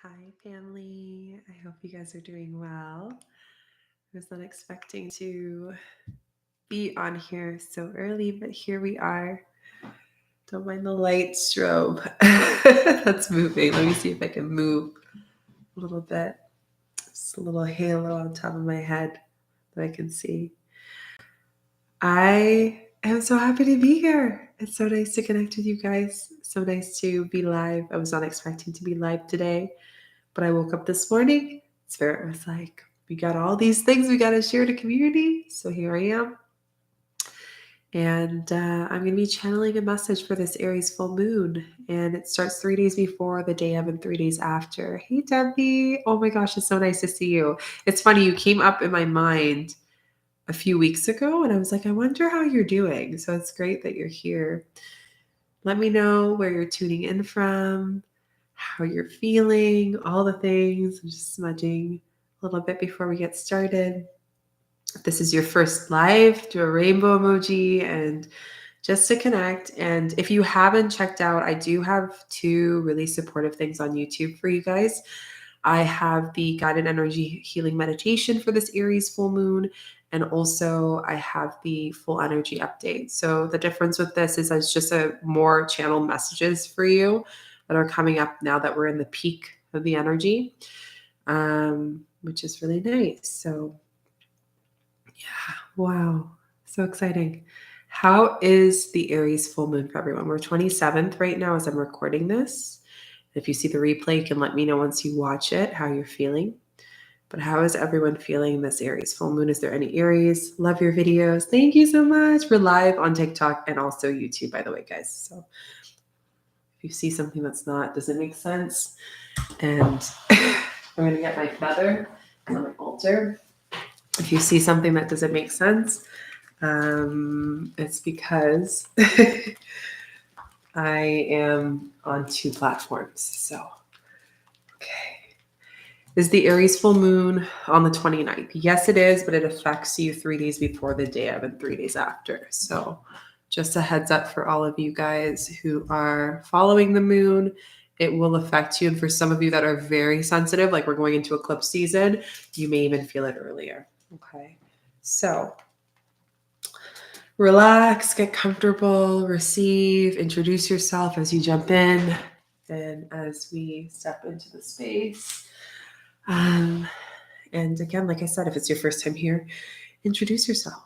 Hi, family. I hope you guys are doing well. I was not expecting to be on here so early, but here we are. Don't mind the light strobe that's moving. Let me see if I can move a little bit. Just a little halo on top of my head that I can see. I am so happy to be here. It's so nice to connect with you guys. So nice to be live. I was not expecting to be live today. But I woke up this morning, Spirit was like, we got all these things we got to share to community. So here I am. And I'm going to be channeling a message for this Aries full moon. And it starts 3 days before, the day of, and 3 days after. Hey, Debbie. Oh my gosh, it's so nice to see you. It's funny, you came up in my mind a few weeks ago, and I was like, I wonder how you're doing. So it's great that you're here. Let me know where you're tuning in from, how you're feeling, all the things. I'm just smudging a little bit before we get started. If this is your first live, do a rainbow emoji and just to connect. And if you haven't checked out, I do have 2 really supportive things on YouTube for you guys. I have the guided energy healing meditation for this Aries full moon. And also I have the full energy update. So the difference with this is it's just a more channel messages for you that are coming up now that we're in the peak of the energy, which is really nice. So yeah, wow, so exciting. How is the Aries full moon for everyone? We're 27th right now as I'm recording this. If you see the replay, you can let me know once you watch it how you're feeling. But how is everyone feeling this Aries full moon? Is there any Aries? Love your videos. Thank you so much. We're live on TikTok and also YouTube, by the way, guys. So if you see something that's not, doesn't make sense, and I'm going to get my feather on my altar. If you see something that doesn't make sense, it's because I am on 2 platforms. So, okay. Is the Aries full moon on the 29th? Yes, it is, but it affects you 3 days before the day of and 3 days after. So just a heads up for all of you guys who are following the moon, it will affect you. And for some of you that are very sensitive, like we're going into eclipse season, you may even feel it earlier. Okay. So relax, get comfortable, receive, introduce yourself as you jump in and as we step into the space. And again, like I said, if it's your first time here, introduce yourself.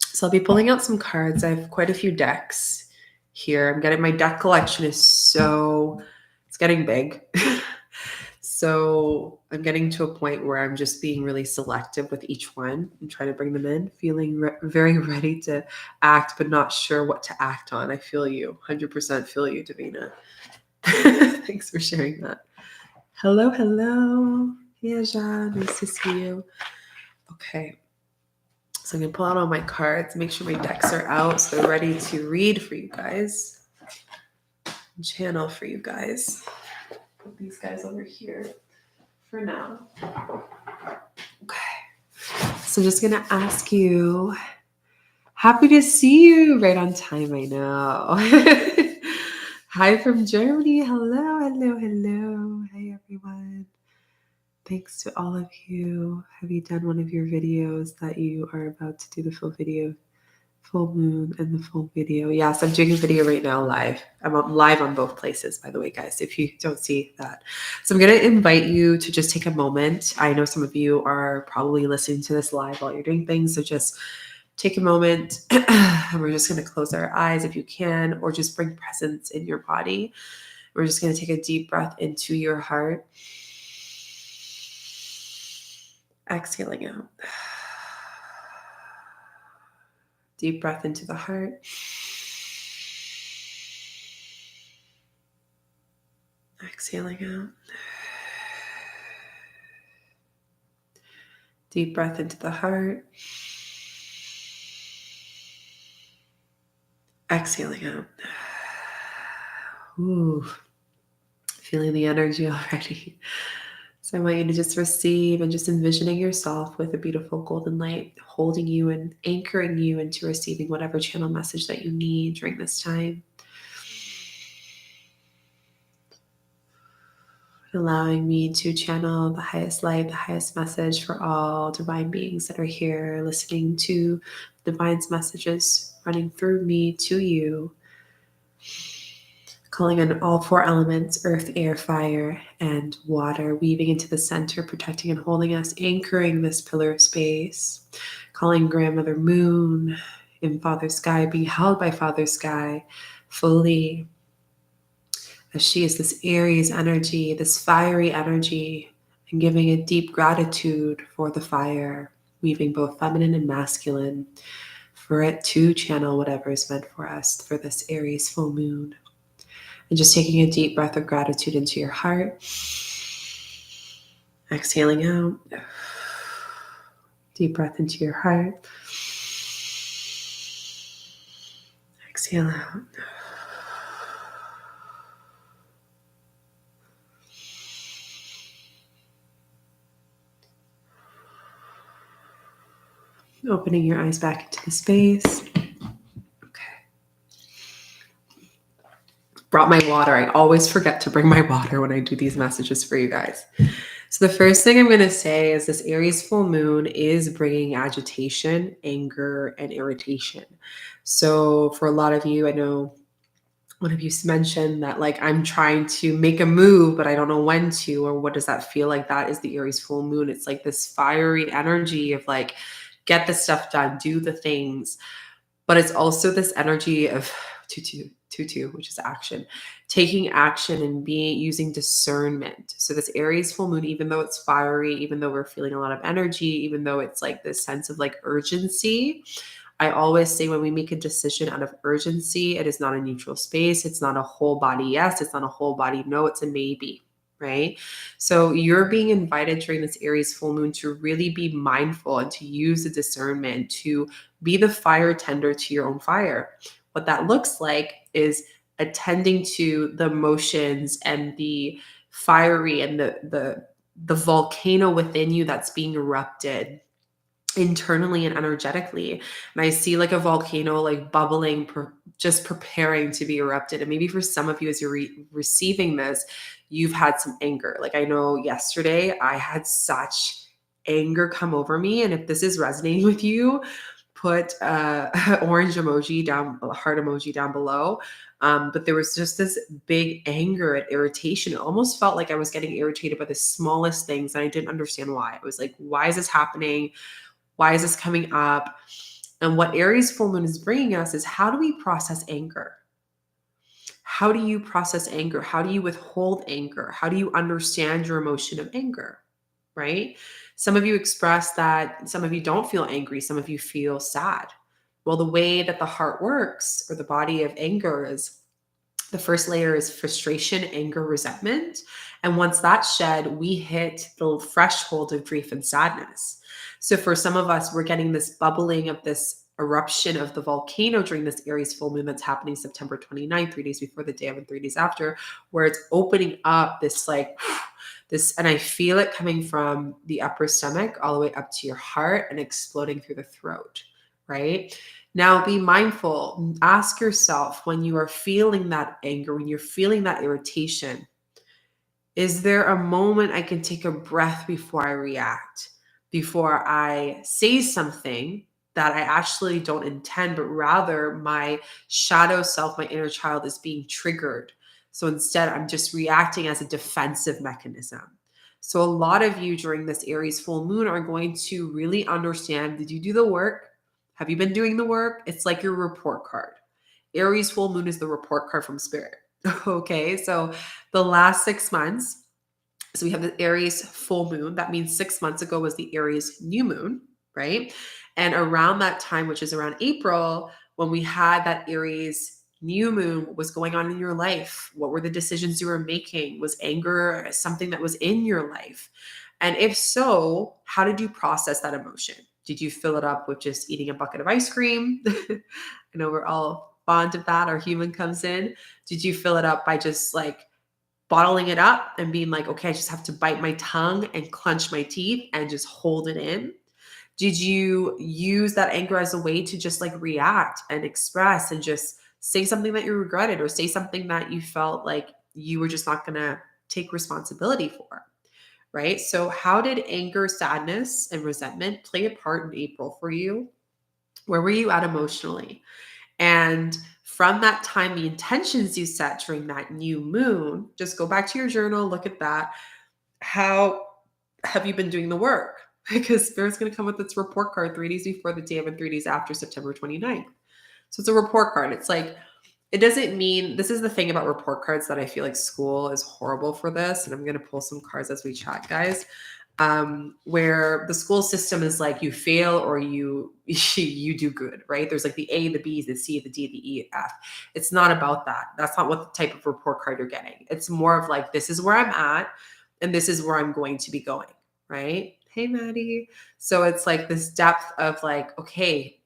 So I'll be pulling out some cards. I have quite a few decks here. My deck collection is it's getting big. So I'm getting to a point where I'm just being really selective with each one and trying to bring them in, feeling very ready to act, but not sure what to act on. I feel you, 100% feel you, Davina. Thanks for sharing that. Hello, hello. Yeah, Jean, nice to see you. Okay. So I'm going to pull out all my cards, make sure my decks are out so they're ready to read for you guys, channel for you guys. Put these guys over here for now. Okay. So I'm just going to ask you, happy to see you right on time, I know. Hi from Germany. Hello, hello, hello. Hey, everyone. Thanks to all of you. Have you done one of your videos that you are about to do the full video? Full moon and the full video. Yes, I'm doing a video right now live. I'm live on both places, by the way, guys, if you don't see that. So I'm going to invite you to just take a moment. I know some of you are probably listening to this live while you're doing things. So just take a moment. And we're just going to close our eyes if you can, or just bring presence in your body. We're just going to take a deep breath into your heart. Exhaling out. Deep breath into the heart. Exhaling out. Deep breath into the heart. Exhaling out. Ooh, feeling the energy already. So I want you to just receive and just envisioning yourself with a beautiful golden light holding you and anchoring you into receiving whatever channel message that you need during this time. allowing me to channel the highest light, the highest message for all divine beings that are here listening to divine's messages running through me to you. Calling in all four elements, earth, air, fire, and water, weaving into the center, protecting and holding us, anchoring this pillar of space. Calling grandmother moon in father sky, being held by father sky fully, as she is this Aries energy, this fiery energy, and giving a deep gratitude for the fire, weaving both feminine and masculine, for it to channel whatever is meant for us for this Aries full moon. And just taking a deep breath of gratitude into your heart. Exhaling out. Deep breath into your heart. Exhale out. Opening your eyes back into the space. Brought my water. I always forget to bring my water when I do these messages for you guys. So the first thing I'm going to say is this Aries full moon is bringing agitation, anger, and irritation. So for a lot of you, I know one of you mentioned that like I'm trying to make a move, but I don't know when to, or what does that feel like? That is the Aries full moon. It's like this fiery energy of like, get the stuff done, do the things. But it's also this energy of 2-2, which is action, taking action and using discernment. So this Aries full moon, even though it's fiery, even though we're feeling a lot of energy, even though it's like this sense of like urgency, I always say when we make a decision out of urgency, it is not a neutral space. It's not a whole body yes. It's not a whole body no. It's a maybe. Right? So you're being invited during this Aries full moon to really be mindful and to use the discernment to be the fire tender to your own fire. What that looks like is attending to the emotions and the fiery and the volcano within you that's being erupted internally and energetically. And I see like a volcano like bubbling, just preparing to be erupted. And maybe for some of you, as you're receiving this, you've had some anger. Like I know yesterday I had such anger come over me. And if this is resonating with you, put orange emoji down, heart emoji down below. But there was just this big anger and irritation. It almost felt like I was getting irritated by the smallest things. And I didn't understand why. I was like, why is this happening? Why is this coming up? And what Aries full moon is bringing us is, how do we process anger? How do you process anger? How do you withhold anger? How do you understand your emotion of anger? Right? Some of you express that, some of you don't feel angry, some of you feel sad. Well, the way that the heart works, or the body of anger, is the first layer is frustration, anger, resentment. And once that's shed, we hit the threshold of grief and sadness. So for some of us, we're getting this bubbling of this eruption of the volcano during this Aries full moon that's happening September 29th, 3 days before the day of and 3 days after, where it's opening up this like this, and I feel it coming from the upper stomach all the way up to your heart and exploding through the throat, right? Now be mindful. Ask yourself, when you are feeling that anger, when you're feeling that irritation, is there a moment I can take a breath before I react, before I say something that I actually don't intend, but rather my shadow self, my inner child, is being triggered. So instead, I'm just reacting as a defensive mechanism. So a lot of you during this Aries full moon are going to really understand, did you do the work? Have you been doing the work? It's like your report card. Aries full moon is the report card from spirit. Okay, so the last 6 months, so we have the Aries full moon. That means 6 months ago was the Aries new moon, right? And around that time, which is around April, when we had that Aries new moon, what was going on in your life? What were the decisions you were making? Was anger something that was in your life? And if so, how did you process that emotion? Did you fill it up with just eating a bucket of ice cream? I know we're all fond of that. Our human comes in. Did you fill it up by just like bottling it up and being like, okay, I just have to bite my tongue and clench my teeth and just hold it in? Did you use that anger as a way to just like react and express and just say something that you regretted, or say something that you felt like you were just not going to take responsibility for, right? So how did anger, sadness, and resentment play a part in April for you? Where were you at emotionally? And from that time, the intentions you set during that new moon, just go back to your journal, look at that. How have you been doing the work? Because Spirit's going to come with its report card 3 days before the day of and 3 days after September 29th. So it's a report card. It's like, it doesn't mean, this is the thing about report cards that I feel like school is horrible for this. And I'm going to pull some cards as we chat, guys. Where the school system is like you fail or you you do good, right? There's like the A, the B, the C, the D, the E, F. It's not about that. That's not what the type of report card you're getting. It's more of like, this is where I'm at and this is where I'm going to be going, right? Hey, Maddie. So it's like this depth of like, okay,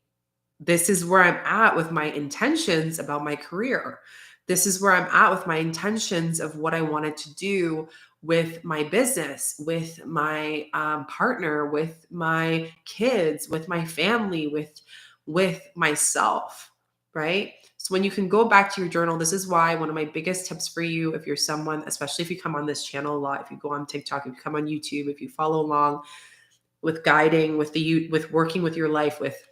this is where I'm at with my intentions about my career. This is where I'm at with my intentions of what I wanted to do with my business, with my partner, with my kids, with my family, with myself, right? So when you can go back to your journal, this is why one of my biggest tips for you, if you're someone, especially if you come on this channel a lot, if you go on TikTok, if you come on YouTube, if you follow along with guiding, with working with your life, with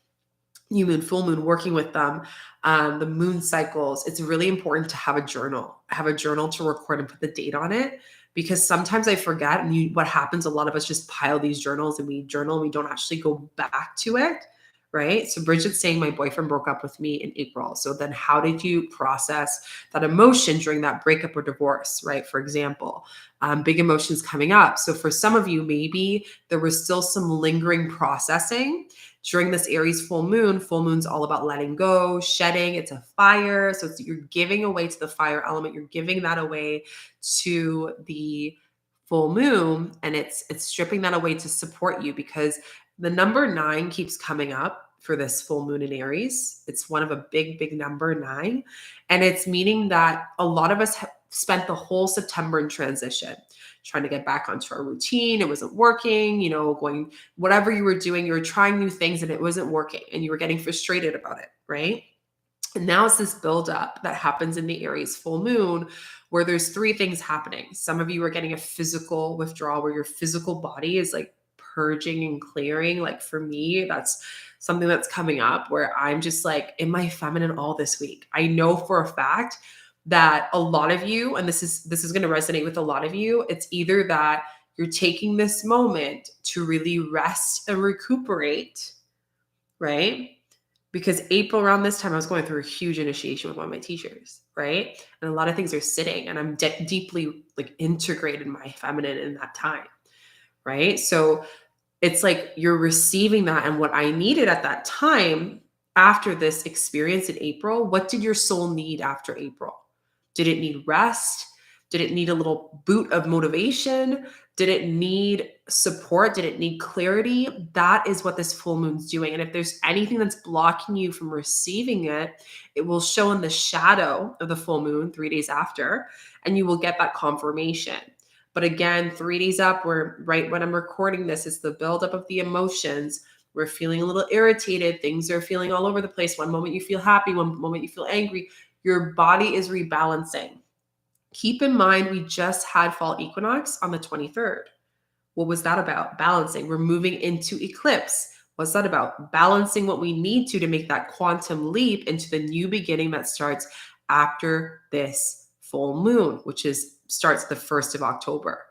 new moon, full moon, working with them, the moon cycles, it's really important to have a journal. Have a journal to record and put the date on it, because sometimes I forget. And what happens, a lot of us just pile these journals and we journal and we don't actually go back to it, right? So Bridget's saying my boyfriend broke up with me in April. So then how did you process that emotion during that breakup or divorce, right? For example, big emotions coming up. So for some of you, maybe there was still some lingering processing during this Aries full moon. Full moon's all about letting go, shedding. It's a fire. So you're giving away to the fire element. You're giving that away to the full moon, and it's stripping that away to support you, because the number 9 keeps coming up for this full moon in Aries. It's one of a big number, 9. And it's meaning that a lot of us have spent the whole September in transition, trying to get back onto our routine. It wasn't working, going, whatever you were doing, you were trying new things and it wasn't working and you were getting frustrated about it, right? And now it's this buildup that happens in the Aries full moon where there's 3 things happening. Some of you are getting a physical withdrawal where your physical body is like purging and clearing. Like for me, that's something that's coming up where I'm just like in my feminine all this week. I know for a fact that a lot of you, and this is going to resonate with a lot of you, it's either that you're taking this moment to really rest and recuperate, right? Because April, around this time, I was going through a huge initiation with one of my teachers, right? And a lot of things are sitting, and I'm deeply like integrated my feminine in that time, right? So it's like you're receiving that. And what I needed at that time after this experience in April, what did your soul need after April? Did it need rest? Did it need a little boot of motivation? Did it need support? Did it need clarity? That is what this full moon's doing. And if there's anything that's blocking you from receiving it, it will show in the shadow of the full moon 3 days after, and you will get that confirmation. But again, 3 days up, we're right when I'm recording this, it's the buildup of the emotions. We're feeling a little irritated. Things are feeling all over the place. One moment you feel happy, one moment you feel angry. Your body is rebalancing. Keep in mind, we just had fall equinox on the 23rd. What was that about? Balancing. We're moving into eclipse. What's that about? Balancing what we need to make that quantum leap into the new beginning that starts after this full moon, which starts the 1st of October,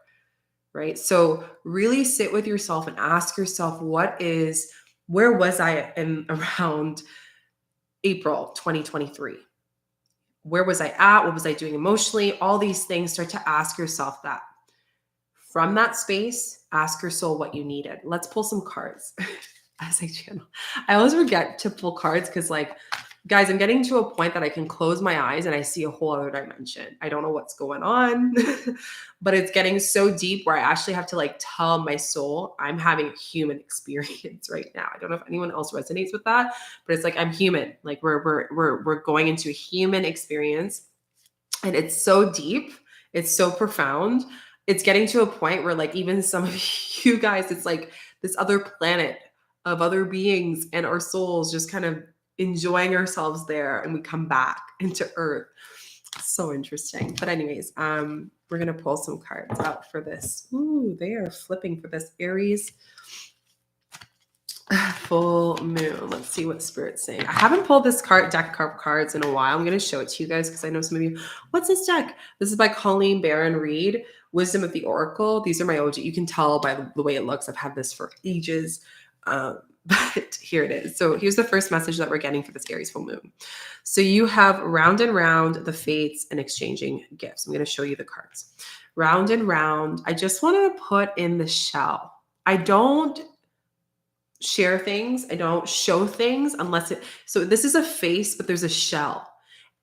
right? So really sit with yourself and ask yourself, where was I in around April 2023? Where was I at? What was I doing emotionally? All these things, start to ask yourself that. From that space, ask your soul what you needed. Let's pull some cards as I channel. I always forget to pull cards because, like, guys, I'm getting to a point that I can close my eyes and I see a whole other dimension. I don't know what's going on, but it's getting so deep where I actually have to like tell my soul I'm having a human experience right now. I don't know if anyone else resonates with that, but it's like I'm human. Like we're going into a human experience, and it's so deep, it's so profound. It's getting to a point where like even some of you guys, it's like this other planet of other beings and our souls just kind of enjoying ourselves there, and we come back into earth. So interesting. But anyways, we're gonna pull some cards out for this. Ooh, they are flipping for this Aries full moon. Let's see what Spirit's saying. I haven't pulled this deck of cards in a while. I'm gonna show it to you guys because I know some of you. What's this deck? This is by Colleen Baron Reed. Wisdom of the Oracle. These are my OG. You can tell by the way it looks. I've had this for ages. But here it is. So here's the first message that we're getting for this Aries full moon. So you have round and round, the fates, and exchanging gifts. I'm going to show you the cards. Round and round. I just want to put in the shell. I don't share things. I don't show things unless it. So this is a face, but there's a shell.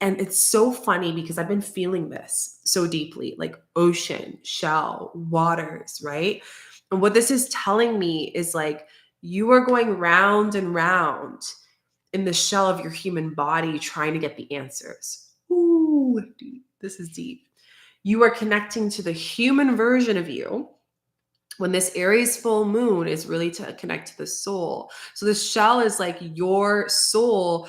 And it's so funny because I've been feeling this so deeply, like ocean, shell, waters, right? And what this is telling me is like, you are going round and round in the shell of your human body trying to get the answers. Ooh, deep. This is deep. You are connecting to the human version of you when this Aries full moon is really to connect to the soul. So the shell is like your soul,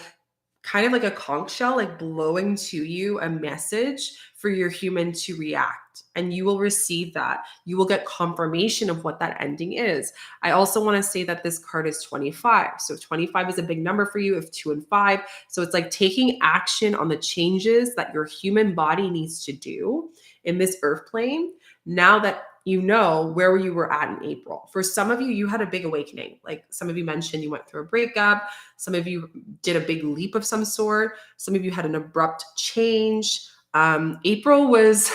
kind of like a conch shell, like blowing to you a message for your human to react. And you will receive that. You will get confirmation of what that ending is. I also want to say that this card is 25. So 25 is a big number for you, if 2 and 5. So it's like taking action on the changes that your human body needs to do in this earth plane. Now that you know where you were at in April. For some of you, you had a big awakening. Like some of you mentioned you went through a breakup. Some of you did a big leap of some sort. Some of you had an abrupt change. April was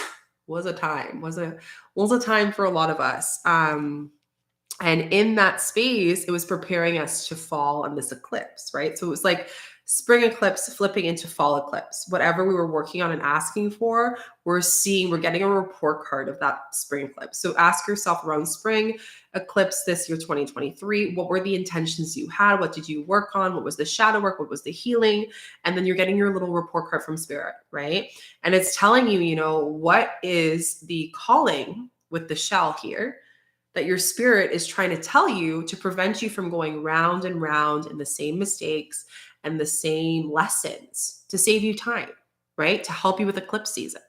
a time for a lot of us. And in that space, it was preparing us to fall on this eclipse, right? So it was like spring eclipse flipping into fall eclipse. Whatever we were working on and asking for, we're getting a report card of that spring eclipse. So ask yourself around spring eclipse this year, 2023, what were the intentions you had? What did you work on? What was the shadow work? What was the healing? And then you're getting your little report card from Spirit, right? And it's telling you, what is the calling with the shell here that your spirit is trying to tell you to prevent you from going round and round in the same mistakes and the same lessons, to save you time, right? To help you with eclipse season.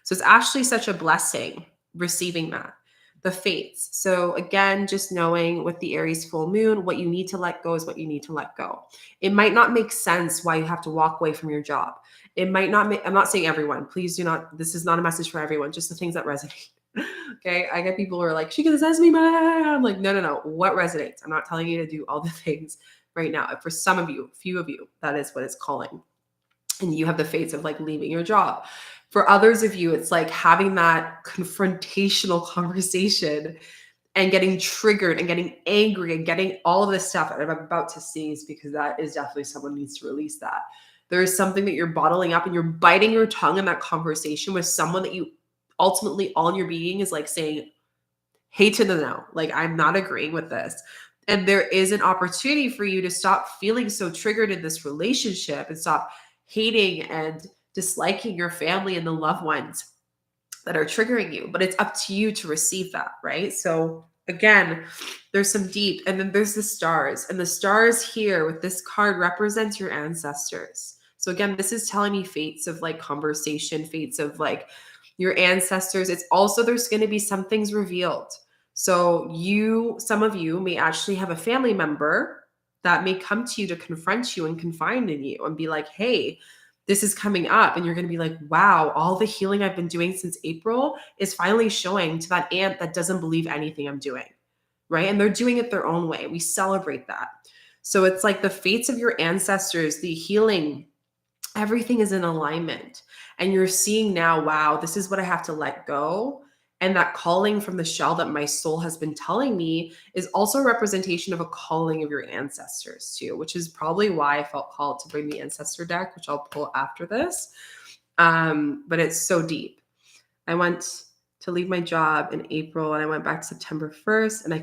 So it's actually such a blessing receiving that. The fates. So again, just knowing with the Aries full moon, what you need to let go is what you need to let go. It might not make sense why you have to walk away from your job. It might not I'm not saying everyone, please do not, this is not a message for everyone, just the things that resonate. Okay. I get people who are like, Shika, this has me mad. I'm like, no. What resonates? I'm not telling you to do all the things right now. For some of you, few of you, that is what it's calling. And you have the fates of like leaving your job. For others of you, it's like having that confrontational conversation and getting triggered and getting angry and getting all of this stuff that I'm about to seize, because that is definitely someone needs to release that. There is something that you're bottling up and you're biting your tongue in that conversation with someone that you ultimately, all in your being is like saying, hey to the no, like I'm not agreeing with this. And there is an opportunity for you to stop feeling so triggered in this relationship and stop hating and disliking your family and the loved ones that are triggering you. But it's up to you to receive that, right? So again, there's some deep, and then there's the stars. And the stars here with this card represents your ancestors. So again, this is telling me fates of like conversation, fates of like your ancestors. It's also, there's going to be some things revealed. So some of you may actually have a family member that may come to you to confront you and confide in you and be like, hey, this is coming up. And you're going to be like, wow, all the healing I've been doing since April is finally showing to that aunt that doesn't believe anything I'm doing, right? And they're doing it their own way. We celebrate that. So it's like the fates of your ancestors, the healing, everything is in alignment. And you're seeing now, wow, this is what I have to let go. And that calling from the shell that my soul has been telling me is also a representation of a calling of your ancestors too, which is probably why I felt called to bring the ancestor deck, which I'll pull after this. But it's so deep. I went to leave my job in April and I went back September 1st, and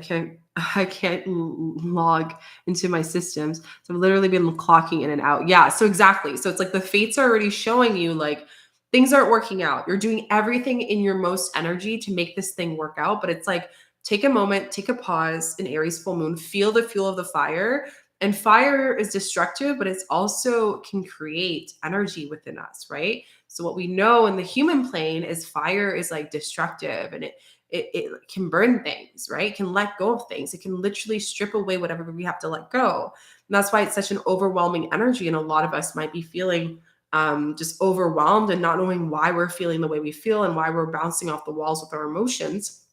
I can't log into my systems. So I've literally been clocking in and out. Yeah, so exactly. So it's like the fates are already showing you like things aren't working out. You're doing everything in your most energy to make this thing work out. But it's like, take a moment, take a pause in Aries full moon, feel the fuel of the fire, And fire is destructive, but it's also can create energy within us, right? So what we know in the human plane is fire is like destructive, and it can burn things, right? It can let go of things. It can literally strip away whatever we have to let go. And that's why it's such an overwhelming energy. And a lot of us might be feeling just overwhelmed and not knowing why we're feeling the way we feel and why we're bouncing off the walls with our emotions.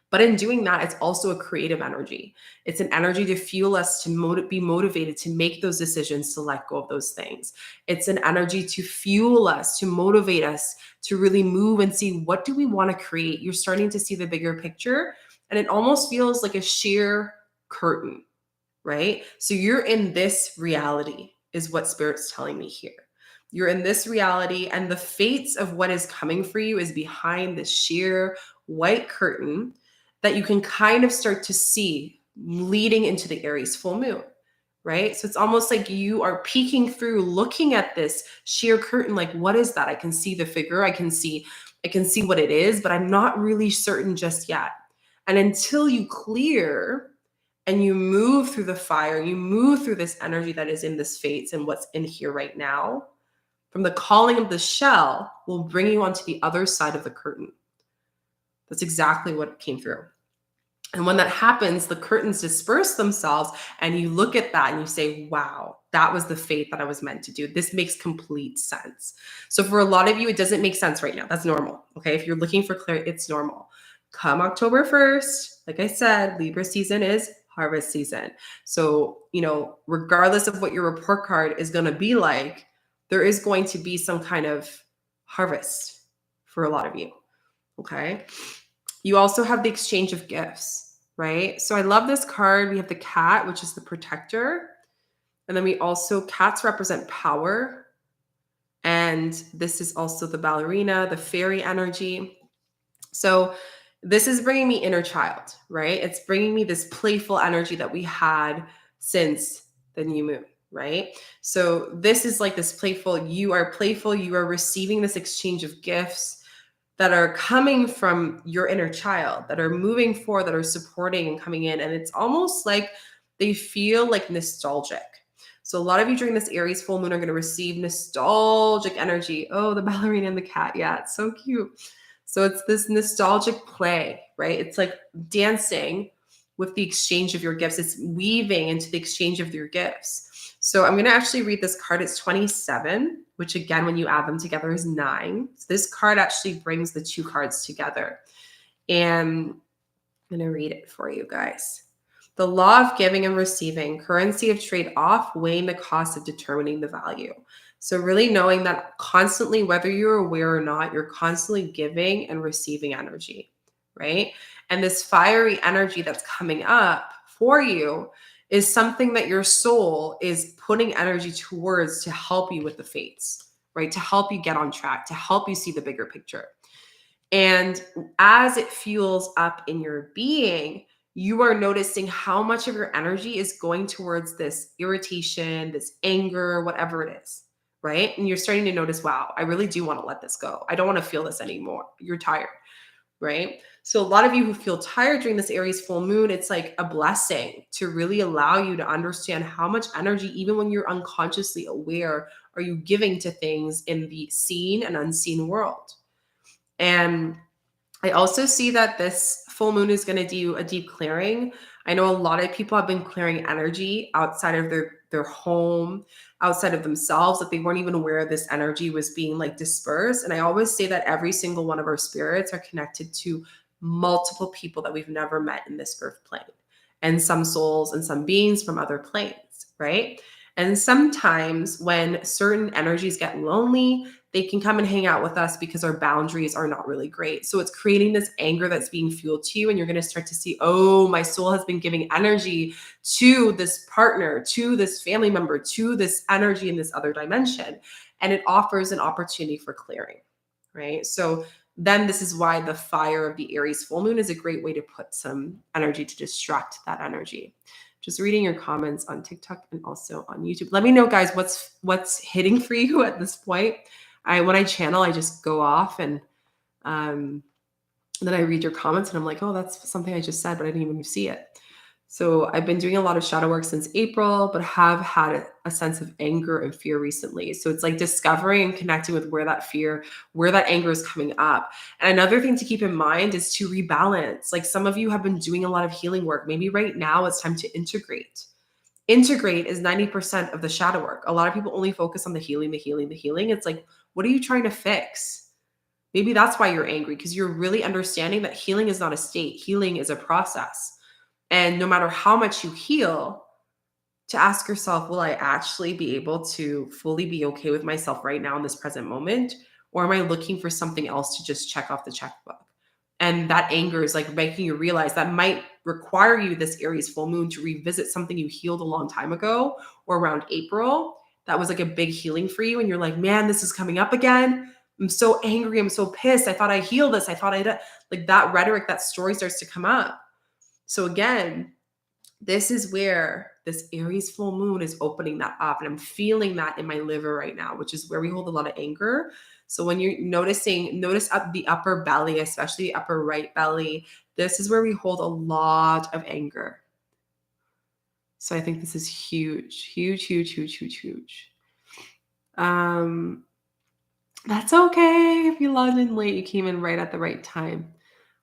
But in doing that, it's also a creative energy. It's an energy to fuel us to be motivated to make those decisions, to let go of those things. It's an energy to fuel us, to motivate us to really move and see, what do we want to create? You're starting to see the bigger picture, and it almost feels like a sheer curtain, right? So you're in this reality, is what Spirit's telling me here. You're in this reality, and the fates of what is coming for you is behind this sheer white curtain that you can kind of start to see leading into the Aries full moon, right? So it's almost like you are peeking through, looking at this sheer curtain, like, what is that? I can see the figure, I can see what it is, but I'm not really certain just yet. And until you clear and you move through the fire, you move through this energy that is in this fates and what's in here right now, from the calling of the shell will bring you onto the other side of the curtain. That's exactly what came through. And when that happens, the curtains disperse themselves, and you look at that and you say, wow, that was the fate that I was meant to do. This makes complete sense. So for a lot of you, it doesn't make sense right now. That's normal. Okay. If you're looking for clarity, it's normal. Come October 1st, like I said, Libra season is harvest season. So, regardless of what your report card is going to be like, there is going to be some kind of harvest for a lot of you. Okay. You also have the exchange of gifts, right? So I love this card. We have the cat, which is the protector. And then we also, cats represent power. And this is also the ballerina, the fairy energy. So this is bringing me inner child, right? It's bringing me this playful energy that we had since the new moon, right? So this is like this playful, you are receiving this exchange of gifts that are coming from your inner child, that are moving forward, that are supporting and coming in. And it's almost like they feel like nostalgic. So a lot of you during this Aries full moon are going to receive nostalgic energy. Oh, the ballerina and the cat. Yeah, it's so cute. So it's this nostalgic play, right? It's like dancing with the exchange of your gifts. It's weaving into the exchange of your gifts. So I'm going to actually read this card. It's 27, which again, when you add them together is 9. So this card actually brings the two cards together. And I'm going to read it for you guys. The law of giving and receiving, currency of trade-off, weighing the cost of determining the value. So really knowing that constantly, whether you're aware or not, you're constantly giving and receiving energy, right? And this fiery energy that's coming up for you is something that your soul is putting energy towards to help you with the fates, right? To help you get on track, to help you see the bigger picture. And as it fuels up in your being, you are noticing how much of your energy is going towards this irritation, this anger, whatever it is, right? And you're starting to notice, wow, I really do want to let this go. I don't want to feel this anymore. You're tired, right? So a lot of you who feel tired during this Aries full moon, it's like a blessing to really allow you to understand how much energy, even when you're unconsciously aware, are you giving to things in the seen and unseen world. And I also see that this full moon is going to do a deep clearing. I know a lot of people have been clearing energy outside of their home, outside of themselves, that they weren't even aware this energy was being like dispersed. And I always say that every single one of our spirits are connected to multiple people that we've never met in this earth plane, and some souls and some beings from other planes, right? And sometimes when certain energies get lonely, they can come and hang out with us because our boundaries are not really great. So it's creating this anger that's being fueled to you. And you're going to start to see, oh, my soul has been giving energy to this partner, to this family member, to this energy in this other dimension. And it offers an opportunity for clearing, right? So then this is why the fire of the Aries full moon is a great way to put some energy to distract that energy. Just reading your comments on TikTok and also on YouTube. Let me know, guys, what's hitting for you at this point. When I channel, I just go off and then I read your comments and I'm like, oh, that's something I just said, but I didn't even see it. So I've been doing a lot of shadow work since April, but have had a sense of anger and fear recently. So it's like discovering and connecting with where that fear, where that anger is coming up. And another thing to keep in mind is to rebalance. Like some of you have been doing a lot of healing work. Maybe right now it's time to integrate. Integrate is 90% of the shadow work. A lot of people only focus on the healing, the healing, the healing. It's like, what are you trying to fix? Maybe that's why you're angry, because you're really understanding that healing is not a state, healing is a process. And no matter how much you heal, to ask yourself, will I actually be able to fully be okay with myself right now in this present moment? Or am I looking for something else to just check off the checkbook? And that anger is like making you realize that might require you this Aries full moon to revisit something you healed a long time ago or around April. That was like a big healing for you. And you're like, man, this is coming up again. I'm so angry. I'm so pissed. I thought I healed this. I thought like that rhetoric, that story starts to come up. So again, this is where this Aries full moon is opening that up. And I'm feeling that in my liver right now, which is where we hold a lot of anger. So when you're notice up the upper belly, especially the upper right belly, this is where we hold a lot of anger. So I think this is huge, huge, huge, huge, huge, huge. That's okay. If you logged in late, you came in right at the right time.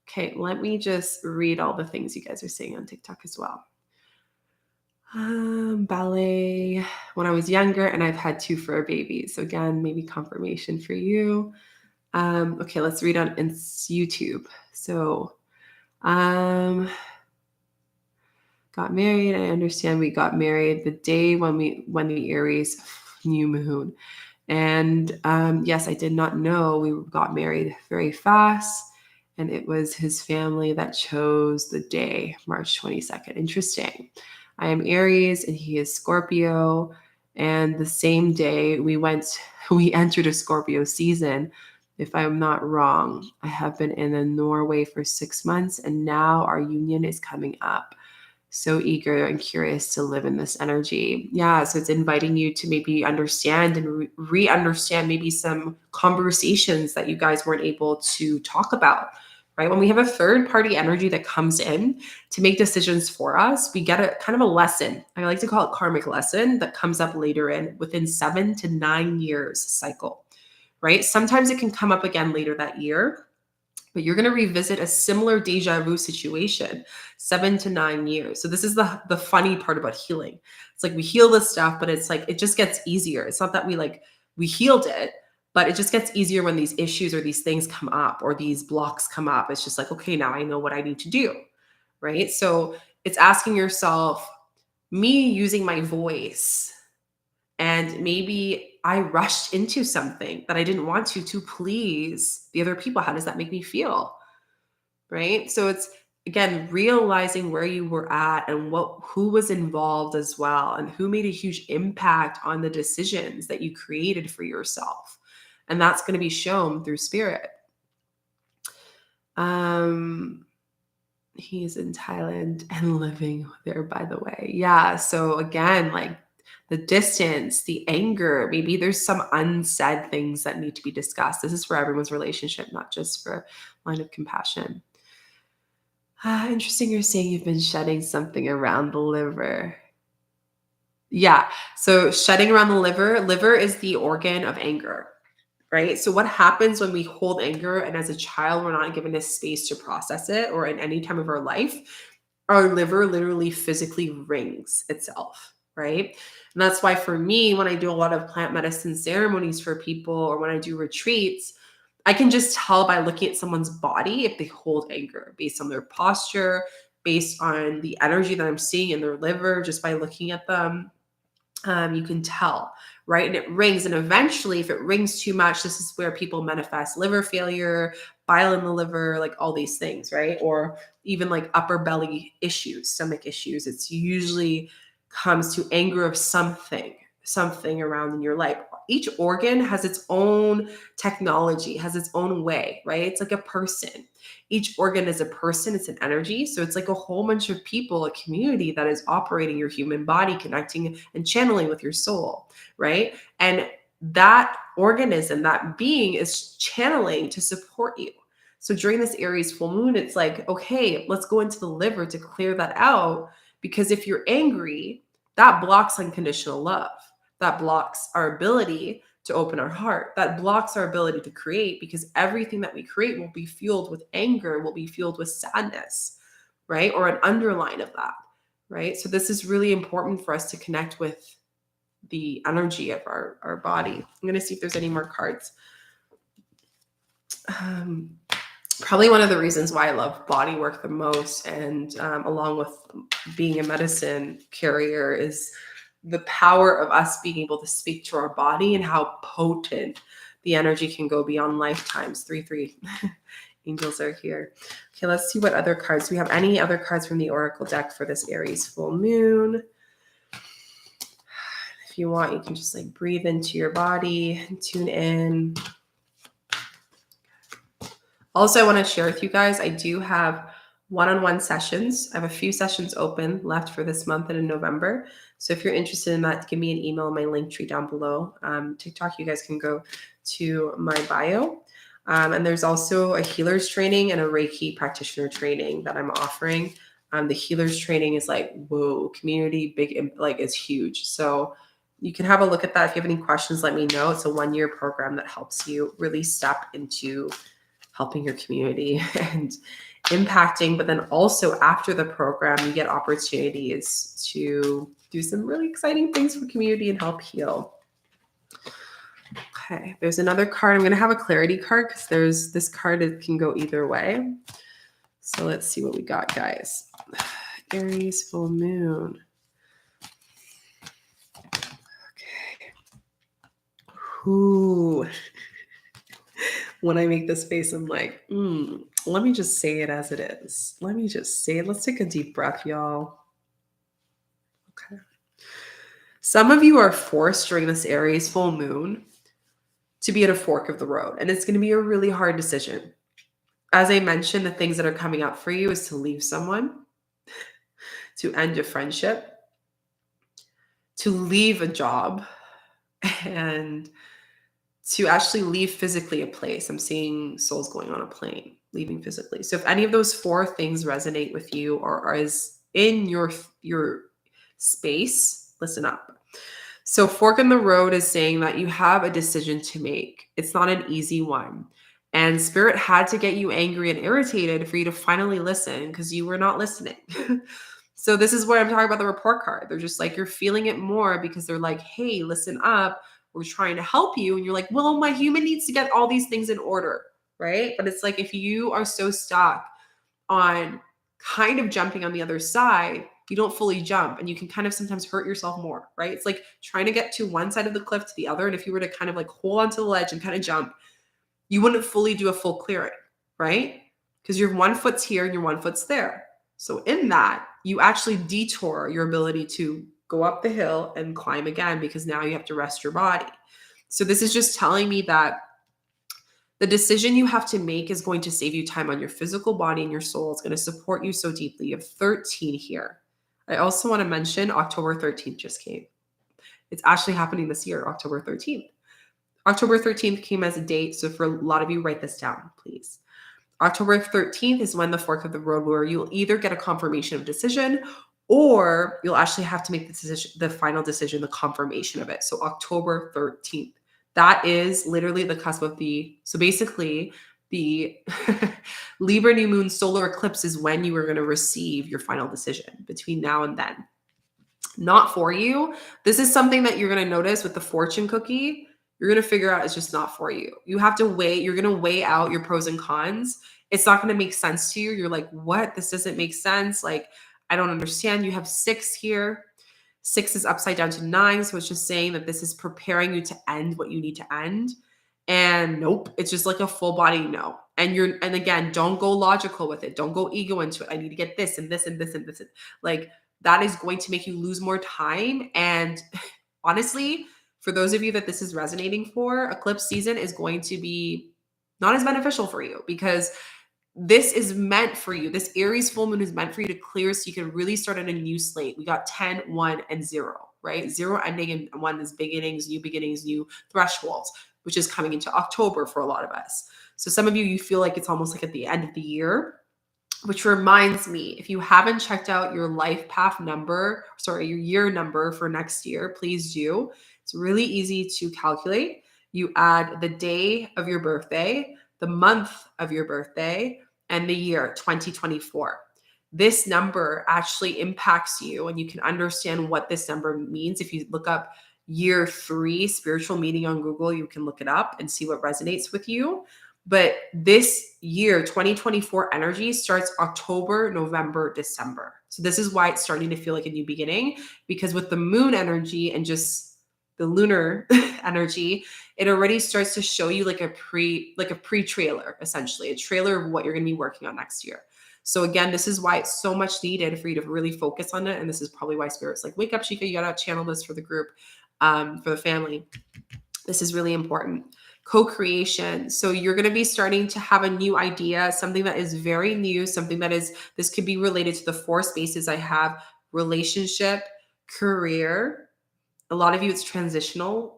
Okay, let me just read all the things you guys are saying on TikTok as well. Ballet when I was younger, and I've had 2 fur babies. So again, maybe confirmation for you. Okay, let's read on YouTube. So, got married. I understand we got married the day when the Aries new moon. And yes, I did not know we got married very fast. And it was his family that chose the day, March 22nd. Interesting. I am Aries and he is Scorpio. And the same day we entered a Scorpio season. If I'm not wrong, I have been in Norway for 6 months and now our union is coming up. So eager and curious to live in this energy. Yeah, so it's inviting you to maybe understand and re-understand maybe some conversations that you guys weren't able to talk about, right? When we have a third party energy that comes in to make decisions for us, we get a kind of a lesson. I like to call it karmic lesson that comes up later in within 7 to 9 years cycle, right? Sometimes it can come up again later that year, but you're going to revisit a similar deja vu situation 7 to 9 years. So this is the funny part about healing. It's like we heal this stuff, but it's like it just gets easier. It's not that we healed it, but it just gets easier when these issues or these things come up or these blocks come up. It's just like, okay, now I know what I need to do, right? So it's asking yourself, me using my voice, and maybe I rushed into something that I didn't want to please the other people. How does that make me feel? Right? So it's again realizing where you were at and who was involved as well and who made a huge impact on the decisions that you created for yourself. And that's going to be shown through spirit. He's in Thailand and living there, by the way. Yeah. So again, like the distance, the anger, maybe there's some unsaid things that need to be discussed. This is for everyone's relationship, not just for line of compassion. Interesting. You're saying you've been shedding something around the liver. Yeah. So shedding around the liver is the organ of anger, right? So what happens when we hold anger and as a child, we're not given a space to process it or in any time of our life, our liver literally physically rings itself, right? And that's why for me, when I do a lot of plant medicine ceremonies for people or when I do retreats, I can just tell by looking at someone's body if they hold anger based on their posture, based on the energy that I'm seeing in their liver, just by looking at them. You can tell, right? And it rings. And eventually, if it rings too much, this is where people manifest liver failure, bile in the liver, like all these things, right? Or even like upper belly issues, stomach issues. It's usually comes to anger of something around in your life. Each organ has its own technology, has its own way, right? It's like a person. Each organ is a person, it's an energy. So it's like a whole bunch of people, a community that is operating your human body, connecting and channeling with your soul, right? And that organism, that being is channeling to support you. So during this Aries full moon, it's like, okay, let's go into the liver to clear that out Because if you're angry, that blocks unconditional love. That blocks our ability to open our heart. That blocks our ability to create, because everything that we create will be fueled with anger, will be fueled with sadness, right? Or an underline of that, right? So this is really important for us to connect with the energy of our body. I'm going to see if there's any more cards. Probably one of the reasons why I love body work the most, and along with being a medicine carrier, is the power of us being able to speak to our body and how potent the energy can go beyond lifetimes. 3-3. Angels are here. Okay, let's see what other cards. Do we have any other cards from the Oracle deck for this Aries full moon? If you want, you can just like breathe into your body and tune in. Also, I want to share with you guys, I do have one-on-one sessions. I have a few sessions open left for this month and in November. So if you're interested in that, give me an email in my link tree down below. TikTok, you guys can go to my bio. And there's also a healer's training and a Reiki practitioner training that I'm offering. The healer's training is like, whoa, community, big, like it's huge. So you can have a look at that. If you have any questions, let me know. It's a 1-year program that helps you really step into helping your community and impacting. But then also after the program, you get opportunities to do some really exciting things for community and help heal. Okay, there's another card. I'm going to have a clarity card because there's this card that can go either way. So let's see what we got, guys. Aries full moon. Okay. Ooh. When I make this face, I'm like, let me just say it as it is. Let me just say it. Let's take a deep breath, y'all. Okay. Some of you are forced during this Aries full moon to be at a fork of the road, and it's going to be a really hard decision. As I mentioned, the things that are coming up for you is to leave someone, to end a friendship, to leave a job, and to actually leave physically a place. I'm seeing souls going on a plane, leaving physically. So if any of those 4 things resonate with you or is in your space, listen up. So fork in the road is saying that you have a decision to make. It's not an easy one. And spirit had to get you angry and irritated for you to finally listen, because you were not listening. So this is where I'm talking about the report card. They're just like, you're feeling it more because they're like, hey, listen up. We're trying to help you. And you're like, well, my human needs to get all these things in order, right? But it's like, if you are so stuck on kind of jumping on the other side, you don't fully jump, and you can kind of sometimes hurt yourself more, right? It's like trying to get to one side of the cliff to the other. And if you were to kind of like hold onto the ledge and kind of jump, you wouldn't fully do a full clearing, right? Because your one foot's here and your one foot's there. So in that, you actually detour your ability to go up the hill and climb again, because now you have to rest your body. So this is just telling me that the decision you have to make is going to save you time on your physical body and your soul. It's going to support you so deeply. You have 13 here. I also want to mention October 13th just came. It's actually happening this year, October 13th. October 13th came as a date. So for a lot of you, write this down, please. October 13th is when the fork of the road, where you'll either get a confirmation of decision, or you'll actually have to make the decision, the final decision, the confirmation of it. So October 13th, that is literally the cusp of so basically the Libra new moon solar eclipse is when you are going to receive your final decision between now and then. Not for you. This is something that you're going to notice with the fortune cookie. You're going to figure out it's just not for you. You have to weigh, you're going to weigh out your pros and cons. It's not going to make sense to you. You're like, what? This doesn't make sense. Like, I don't understand. You have 6 here. 6 is upside down to 9. So it's just saying that this is preparing you to end what you need to end. And nope, it's just like a full body no. And again, don't go logical with it. Don't go ego into it. I need to get this and this and this and this. Like, that is going to make you lose more time. And honestly, for those of you that this is resonating for, eclipse season is going to be not as beneficial for you, because this is meant for you. This Aries full moon is meant for you to clear so you can really start on a new slate. We got 10, 1, and 0, right? 0 ending and 1 is beginnings, new thresholds, which is coming into October for a lot of us. So some of you feel like it's almost like at the end of the year. Which reminds me, if you haven't checked out your life path number, sorry, your year number for next year, please do. It's really easy to calculate. You add the day of your birthday, the month of your birthday, and the year 2024. This number actually impacts you, and you can understand what this number means. If you look up year 3 spiritual meaning on Google, you can look it up and see what resonates with you. But this year, 2024 energy starts October, November, December. So this is why it's starting to feel like a new beginning, because with the moon energy and just the lunar energy, it already starts to show you like a pre-trailer, essentially, a trailer of what you're going to be working on next year. So again, this is why it's so much needed for you to really focus on it. And this is probably why Spirit's like, wake up, Chica, you got to channel this for the group, for the family. This is really important. Co-creation. So you're going to be starting to have a new idea, something that is very new, something that is, this could be related to the 4 spaces I have: relationship, career. A lot of you, it's transitional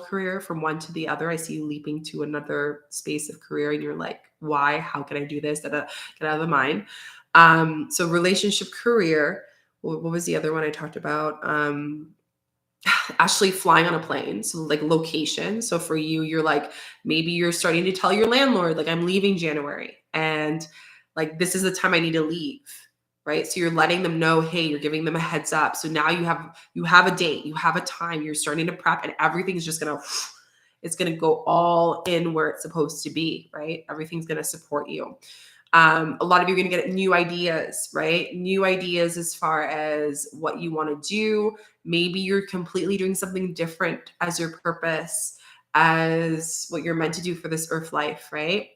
career from one to the other. I see you leaping to another space of career and you're like, why? How can I do this? Get out of the mind. So relationship, career. What was the other one I talked about? Actually flying on a plane. So like location. So for you, you're like, maybe you're starting to tell your landlord, like, I'm leaving January and like, this is the time I need to leave. Right. So you're letting them know, hey, you're giving them a heads up. So now you have a date, you have a time, you're starting to prep, and everything's just it's going to go all in where it's supposed to be. Right. Everything's going to support you. A lot of you are going to get new ideas, right? New ideas as far as what you want to do. Maybe you're completely doing something different as your purpose, as what you're meant to do for this earth life, right?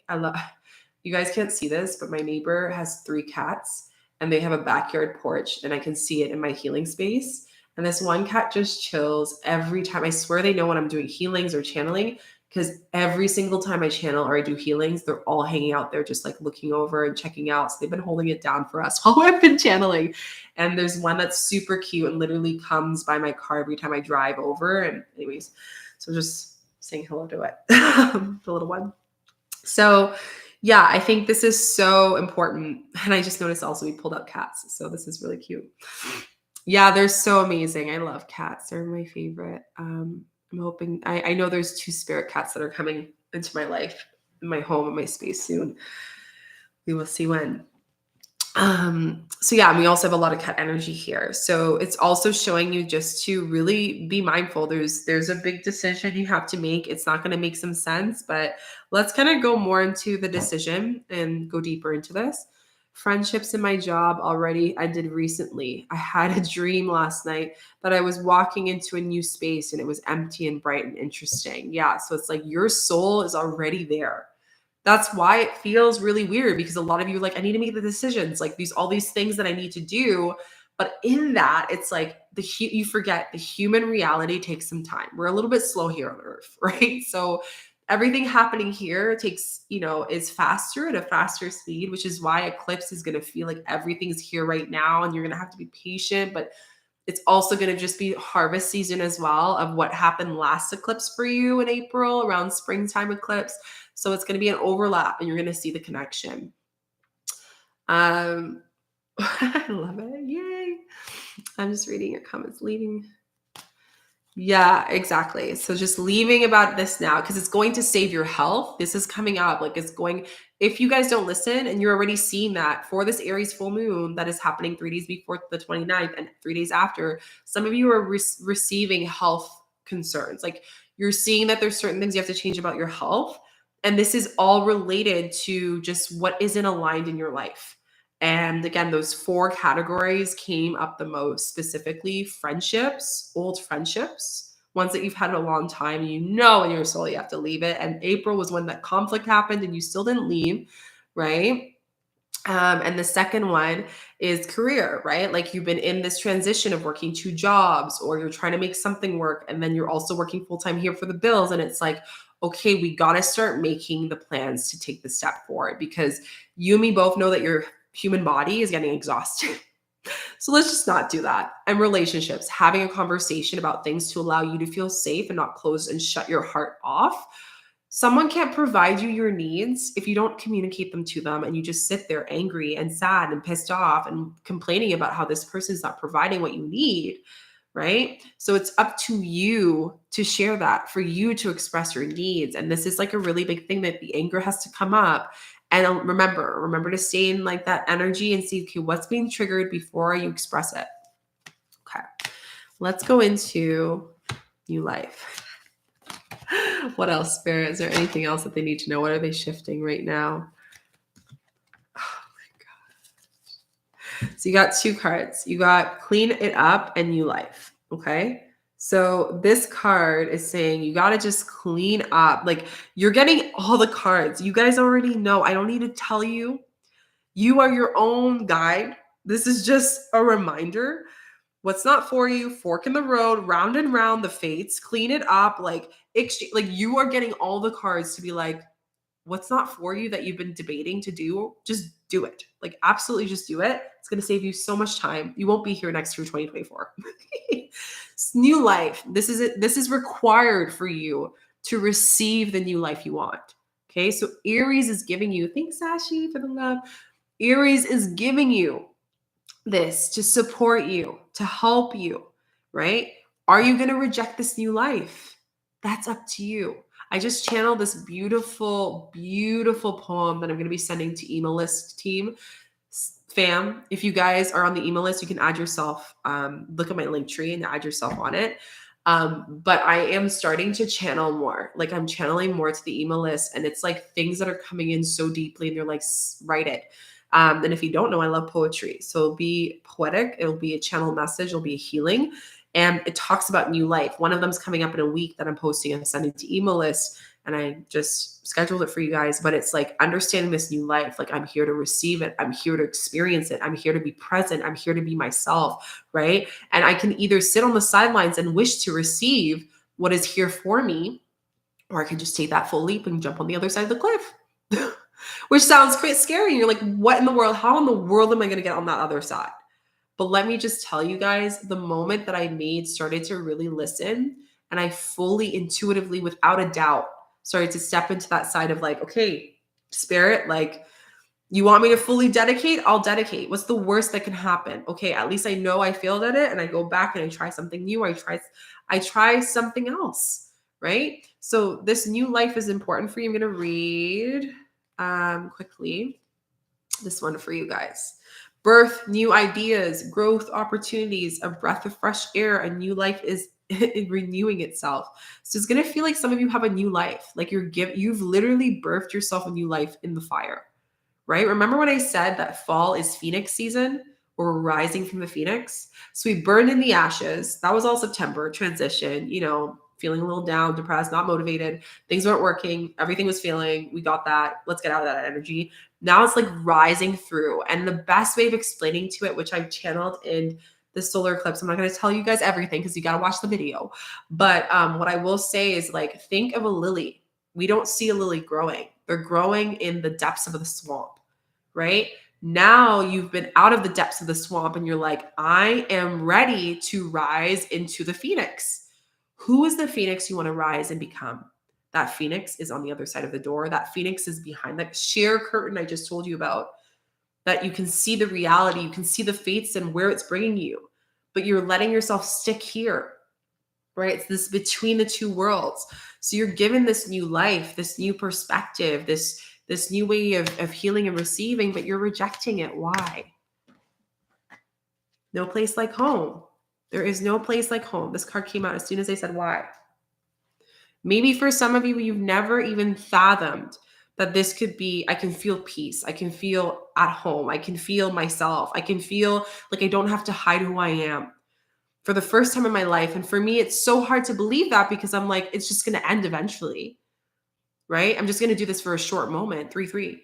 You guys can't see this, but my neighbor has 3 cats and they have a backyard porch and I can see it in my healing space. And this one cat just chills every time. I swear they know when I'm doing healings or channeling, because every single time I channel or I do healings, they're all hanging out there just like looking over and checking out. So they've been holding it down for us while I've been channeling. And there's one that's super cute and literally comes by my car every time I drive over. And anyways, so just saying hello to it, the little one. So yeah, I think this is so important. And I just noticed also we pulled out cats. So this is really cute. Yeah, they're so amazing. I love cats. They're my favorite. I'm hoping, I know there's 2 spirit cats that are coming into my life, in my home, in my space soon. We will see when. So yeah, and we also have a lot of cat energy here. So it's also showing you just to really be mindful. There's a big decision you have to make. It's not going to make some sense, but let's kind of go more into the decision and go deeper into this. Friendships in my job already I did recently. I had a dream last night that I was walking into a new space and it was empty and bright and interesting. Yeah, so it's like your soul is already there. That's why it feels really weird, because a lot of you are like, I need to make the decisions, like all these things that I need to do. But in that, it's like you forget the human reality takes some time. We're a little bit slow here on Earth, right? So everything happening here takes, is faster at a faster speed, which is why eclipse is going to feel like everything's here right now and you're going to have to be patient. But it's also going to just be harvest season as well of what happened last eclipse for you in April, around springtime eclipse. So it's going to be an overlap and you're going to see the connection. I love it. Yay. I'm just reading your comments. Leaving. Yeah, exactly. So just leaving about this now, because it's going to save your health. This is coming up. Like if you guys don't listen and you're already seeing that for this Aries full moon that is happening 3 days before the 29th and 3 days after, some of you are receiving health concerns. Like you're seeing that there's certain things you have to change about your health. And this is all related to just what isn't aligned in your life. And again, those 4 categories came up the most, specifically friendships, old friendships, ones that you've had a long time, in your soul you have to leave it. And April was when that conflict happened and you still didn't leave, right? And the second one is career, right? Like you've been in this transition of working 2 jobs, or you're trying to make something work and then you're also working full-time here for the bills. And it's like, okay, we got to start making the plans to take the step forward, because you and me both know that your human body is getting exhausted. So let's just not do that. And relationships, having a conversation about things to allow you to feel safe and not close and shut your heart off. Someone can't provide you your needs if you don't communicate them to them and you just sit there angry and sad and pissed off and complaining about how this person's not providing what you need, right? So it's up to you to share that, for you to express your needs. And this is like a really big thing, that the anger has to come up. And remember to stay in like that energy and see, okay, what's being triggered before you express it. Okay, let's go into new life. What else, Spirit? Is there anything else that they need to know? What are they shifting right now? Oh my God. So you got two cards. You got clean it up and new life. Okay. So this card is saying you got to just clean up. Like, you're getting all the cards. You guys already know. I don't need to tell you. You are your own guide. This is just a reminder. What's not for you, fork in the road, round and round the fates, clean it up. Like you are getting all the cards to be like, what's not for you that you've been debating to do, just do it. Like, absolutely just do it. It's going to save you so much time. You won't be here next year, 2024. It's new life. This is it. This is required for you to receive the new life you want. Okay. So Aries is giving you, thanks, Sashi, for the love. Aries is giving you this to support you, to help you, right? Are you going to reject this new life? That's up to you. I just channeled this beautiful, beautiful poem that I'm going to be sending to email list team. Fam, if you guys are on the email list, you can add yourself, look at my link tree and add yourself on it. But I am starting to channel more. Like, I'm channeling more to the email list, and it's like things that are coming in so deeply, and they're like, write it. And if you don't know, I love poetry. So it'll be poetic. It'll be a channel message. It'll be a healing. And it talks about new life. One of them's coming up in a week that I'm posting and sending to email list. And I just scheduled it for you guys. But it's like understanding this new life. Like, I'm here to receive it. I'm here to experience it. I'm here to be present. I'm here to be myself, right? And I can either sit on the sidelines and wish to receive what is here for me, or I can just take that full leap and jump on the other side of the cliff. Which sounds quite scary. You're like, what in the world? How in the world am I going to get on that other side? But let me just tell you guys, the moment that I started to really listen, and I fully intuitively, without a doubt, started to step into that side of like, okay, Spirit, like, you want me to fully dedicate? I'll dedicate. What's the worst that can happen? Okay, at least I know I failed at it, and I go back and I try something new. I try something else, right? So this new life is important for you. I'm going to read quickly this one for you guys. Birth, new ideas, growth, opportunities, a breath of fresh air, a new life is renewing itself. So it's going to feel like some of you have a new life. Like, you've literally birthed yourself a new life in the fire, right? Remember when I said that fall is Phoenix season, or we're rising from the Phoenix? So we burned in the ashes. That was all September, transition, feeling a little down, depressed, not motivated. Things weren't working. Everything was failing. We got that. Let's get out of that energy. Now it's like rising through. And the best way of explaining to it, which I've channeled in the solar eclipse, I'm not going to tell you guys everything because you got to watch the video. But what I will say is, like, think of a lily. We don't see a lily growing. They're growing in the depths of the swamp, right? Now you've been out of the depths of the swamp and you're like, I am ready to rise into the Phoenix. Who is the Phoenix you want to rise and become? That Phoenix is on the other side of the door. That Phoenix is behind that sheer curtain I just told you about, that you can see the reality, you can see the fates and where it's bringing you, but you're letting yourself stick here, right? It's this between the two worlds. So you're given this new life, this new perspective, this new way of healing and receiving, but you're rejecting it. Why? No place like home. There is no place like home. This card came out as soon as I said why. Maybe for some of you, you've never even fathomed that this could be, I can feel peace. I can feel at home. I can feel myself. I can feel like I don't have to hide who I am for the first time in my life. And for me, it's so hard to believe that, because I'm like, it's just going to end eventually, right? I'm just going to do this for a short moment, 3-3.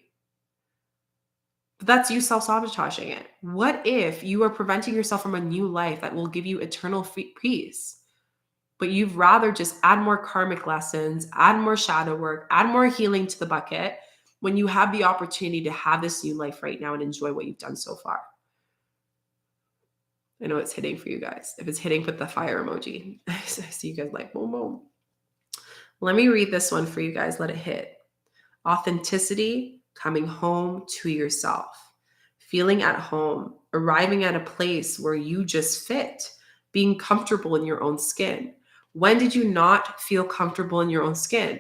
But that's you self-sabotaging it. What if you are preventing yourself from a new life that will give you eternal peace? But you'd rather just add more karmic lessons, add more shadow work, add more healing to the bucket, when you have the opportunity to have this new life right now and enjoy what you've done so far. I know it's hitting for you guys. If it's hitting, put the fire emoji. I see you guys like, boom, boom. Let me read this one for you guys. Let it hit. Authenticity, coming home to yourself, feeling at home, arriving at a place where you just fit, being comfortable in your own skin. When did you not feel comfortable in your own skin?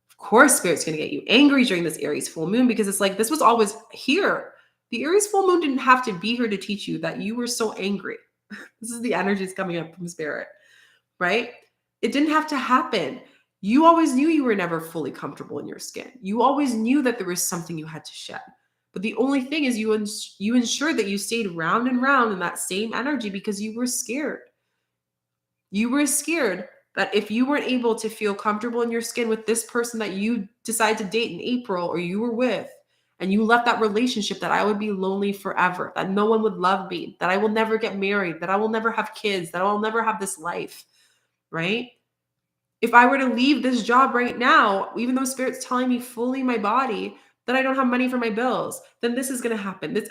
Of course, Spirit's going to get you angry during this Aries full moon because it's like this was always here. The Aries full moon didn't have to be here to teach you that you were so angry. This is the energies coming up from Spirit, right? It didn't have to happen. You always knew you were never fully comfortable in your skin. You always knew that there was something you had to shed. But the only thing is you ensured that you stayed round and round in that same energy because you were scared. You were scared that if you weren't able to feel comfortable in your skin with this person that you decided to date in April or you were with, and you left that relationship, that I would be lonely forever, that no one would love me, that I will never get married, that I will never have kids, that I will never have this life, right? If I were to leave this job right now, even though Spirit's telling me fully my body that I don't have money for my bills, then this is going to happen. This,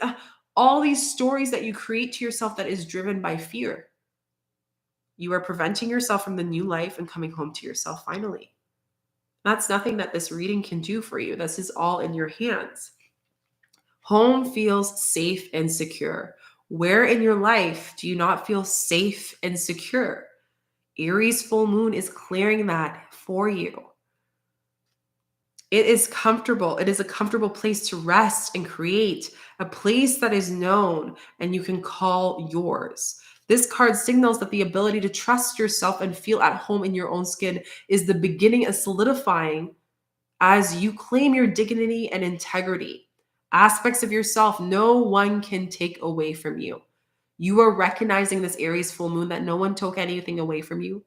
all these stories that you create to yourself that is driven by fear. You are preventing yourself from the new life and coming home to yourself finally. That's nothing that this reading can do for you. This is all in your hands. Home feels safe and secure. Where in your life do you not feel safe and secure? Aries full moon is clearing that for you. It is comfortable. It is a comfortable place to rest and create, a place that is known and you can call yours. This card signals that the ability to trust yourself and feel at home in your own skin is the beginning of solidifying as you claim your dignity and integrity. Aspects of yourself no one can take away from you. You are recognizing this Aries full moon that no one took anything away from you.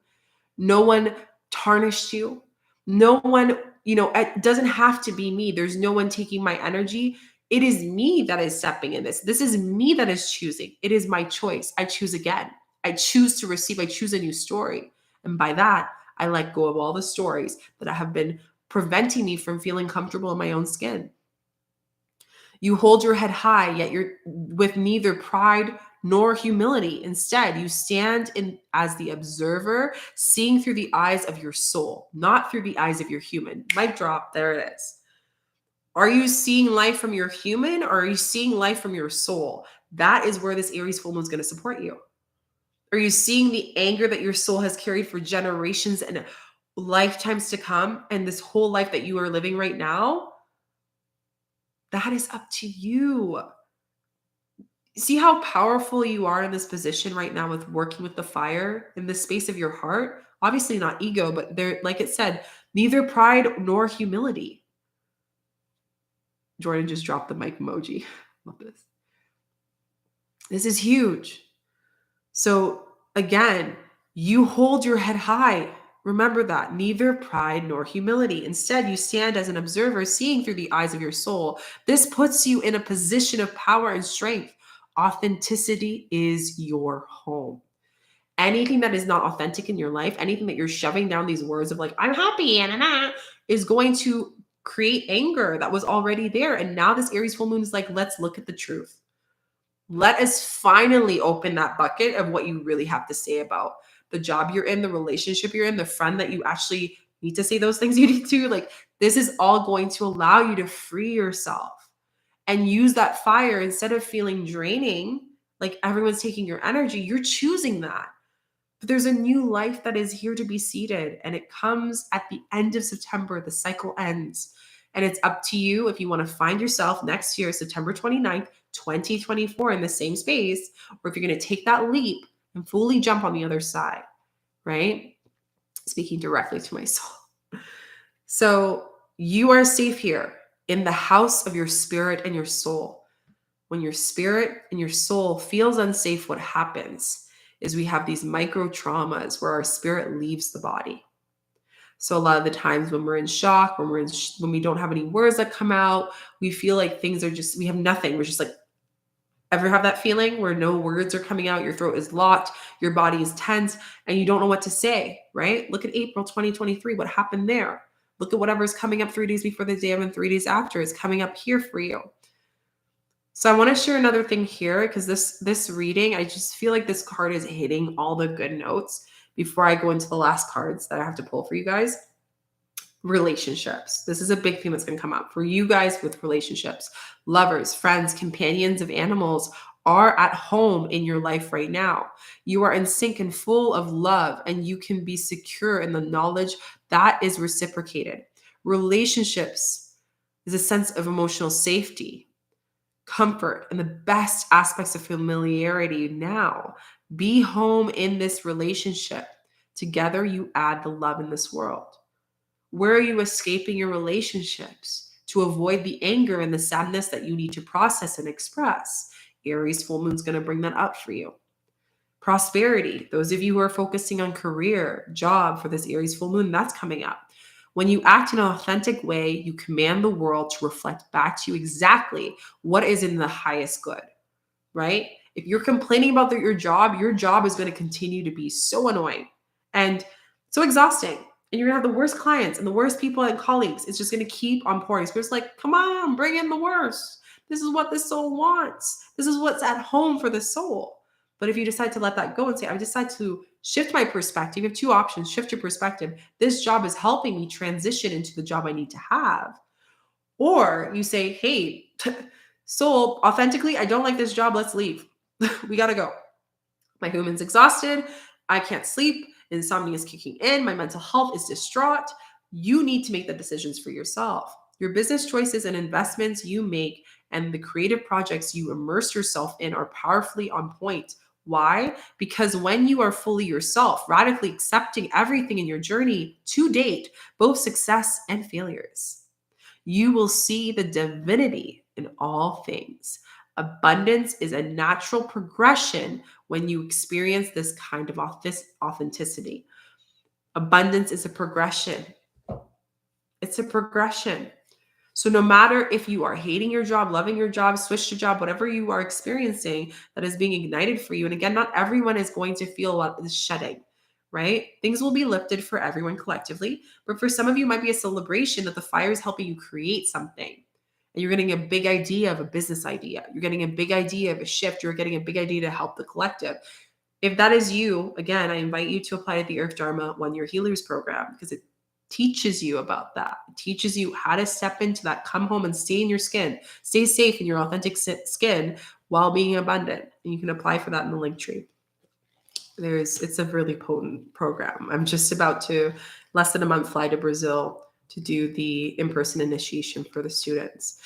No one tarnished you. No one, it doesn't have to be me. There's no one taking my energy. It is me that is stepping in this. This is me that is choosing. It is my choice. I choose again. I choose to receive. I choose a new story. And by that, I let go of all the stories that have been preventing me from feeling comfortable in my own skin. You hold your head high, yet you're with neither pride nor humility. Instead, you stand in as the observer, seeing through the eyes of your soul, not through the eyes of your human. Mic drop, there it is. Are you seeing life from your human, or are you seeing life from your soul? That is where this Aries full moon is going to support you. Are you seeing the anger that your soul has carried for generations and lifetimes to come, and this whole life that you are living right now? That is up to you. See how powerful you are in this position right now with working with the fire in the space of your heart? Obviously not ego, but there, like it said, neither pride nor humility. Jordan just dropped the mic emoji. Love this. This is huge. So again, you hold your head high. Remember that. Neither pride nor humility. Instead, you stand as an observer, seeing through the eyes of your soul. This puts you in a position of power and strength. Authenticity is your home. Anything that is not authentic in your life, anything that you're shoving down these words of like, I'm happy, and is going to create anger that was already there. And now this Aries full moon is like, let's look at the truth. Let us finally open that bucket of what you really have to say about the job you're in, the relationship you're in, the friend that you actually need to say those things you need to. Like, this is all going to allow you to free yourself and use that fire instead of feeling draining, like everyone's taking your energy. You're choosing that. But there's a new life that is here to be seeded, and it comes at the end of September. The cycle ends. And it's up to you if you want to find yourself next year, September 29th, 2024, in the same space, or if you're going to take that leap and fully jump on the other side, right? Speaking directly to my soul. So you are safe here in the house of your spirit and your soul. When your spirit and your soul feels unsafe, what happens is we have these micro traumas where our spirit leaves the body. So a lot of the times when we're in shock, when when we don't have any words that come out, we feel like things are just, we have nothing. We're just like, ever have that feeling where no words are coming out, your throat is locked, your body is tense, and you don't know what to say, right? Look at April 2023, what happened there? Look at whatever's coming up 3 days before the day and 3 days after is coming up here for you. So I want to share another thing here because this reading, I just feel like this card is hitting all the good notes before I go into the last cards that I have to pull for you guys. Relationships. This is a big theme that's going to come up for you guys with relationships. Lovers, friends, companions of animals are at home in your life right now. You are in sync and full of love, and you can be secure in the knowledge that is reciprocated. Relationships is a sense of emotional safety, comfort, and the best aspects of familiarity now. Be home in this relationship. Together, you add the love in this world. Where are you escaping your relationships to avoid the anger and the sadness that you need to process and express? Aries full moon's going to bring that up for you. Prosperity. Those of you who are focusing on career, job for this Aries full moon, that's coming up. When you act in an authentic way, you command the world to reflect back to you exactly what is in the highest good, right? If you're complaining about your job is going to continue to be so annoying and so exhausting. And you're going to have the worst clients and the worst people and colleagues. It's just going to keep on pouring. So it's like, come on, bring in the worst. This is what the soul wants. This is what's at home for the soul. But if you decide to let that go and say, I decide to shift my perspective, you have two options: shift your perspective. This job is helping me transition into the job I need to have. Or you say, hey, soul, authentically, I don't like this job. Let's leave. We got to go. My human's exhausted. I can't sleep. Insomnia is kicking in. My mental health is distraught. You need to make the decisions for yourself. Your business choices and investments you make and the creative projects you immerse yourself in are powerfully on point. Why? Because when you are fully yourself, radically accepting everything in your journey to date, both success and failures, you will see the divinity in all things. Abundance is a natural progression when you experience this kind of authenticity. Abundance is a progression. It's a progression. So no matter if you are hating your job, loving your job, switch to job, whatever you are experiencing that is being ignited for you. And again, not everyone is going to feel a lot of this shedding, right? Things will be lifted for everyone collectively. But for some of you, it might be a celebration that the fire is helping you create something. And you're getting a big idea of a business idea. You're getting a big idea of a shift. You're getting a big idea to help the collective. If that is you, again, I invite you to apply to the Earth Dharma 1-Year Healers Program because it teaches you about that. It teaches you how to step into that, come home and stay in your skin, stay safe in your authentic skin while being abundant. And you can apply for that in the link tree. It's a really potent program. I'm just about to, less than a month, fly to Brazil to do the in-person initiation for the students.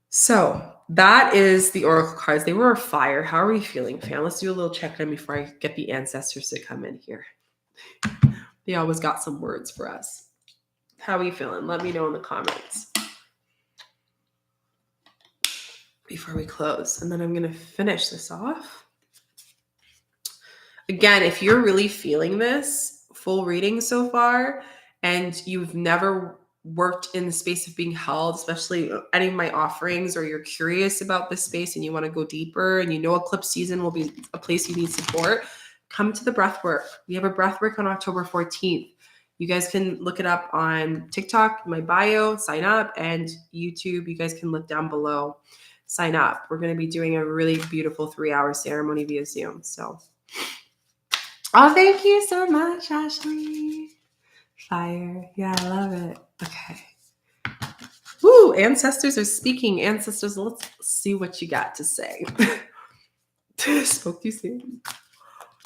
So that is the oracle cards. They were fire. How are we feeling, fam? Let's do a little check-in before I get the ancestors to come in here. They always got some words for us. How are we feeling? Let me know in the comments before we close. And then I'm going to finish this off. Again, if you're really feeling this full reading so far and you've never worked in the space of being held, especially any of my offerings, or you're curious about this space and you want to go deeper and you know eclipse season will be a place you need support, come to the breath work. We have a breath work on October 14th. You guys can look it up on TikTok, my bio, sign up, and YouTube. You guys can look down below, sign up. We're going to be doing a really beautiful 3-hour ceremony via Zoom. So, oh, thank you so much, Ashley. Fire. Yeah, I love it. Okay. Woo, ancestors are speaking. Ancestors, let's see what you got to say. Spoke too soon.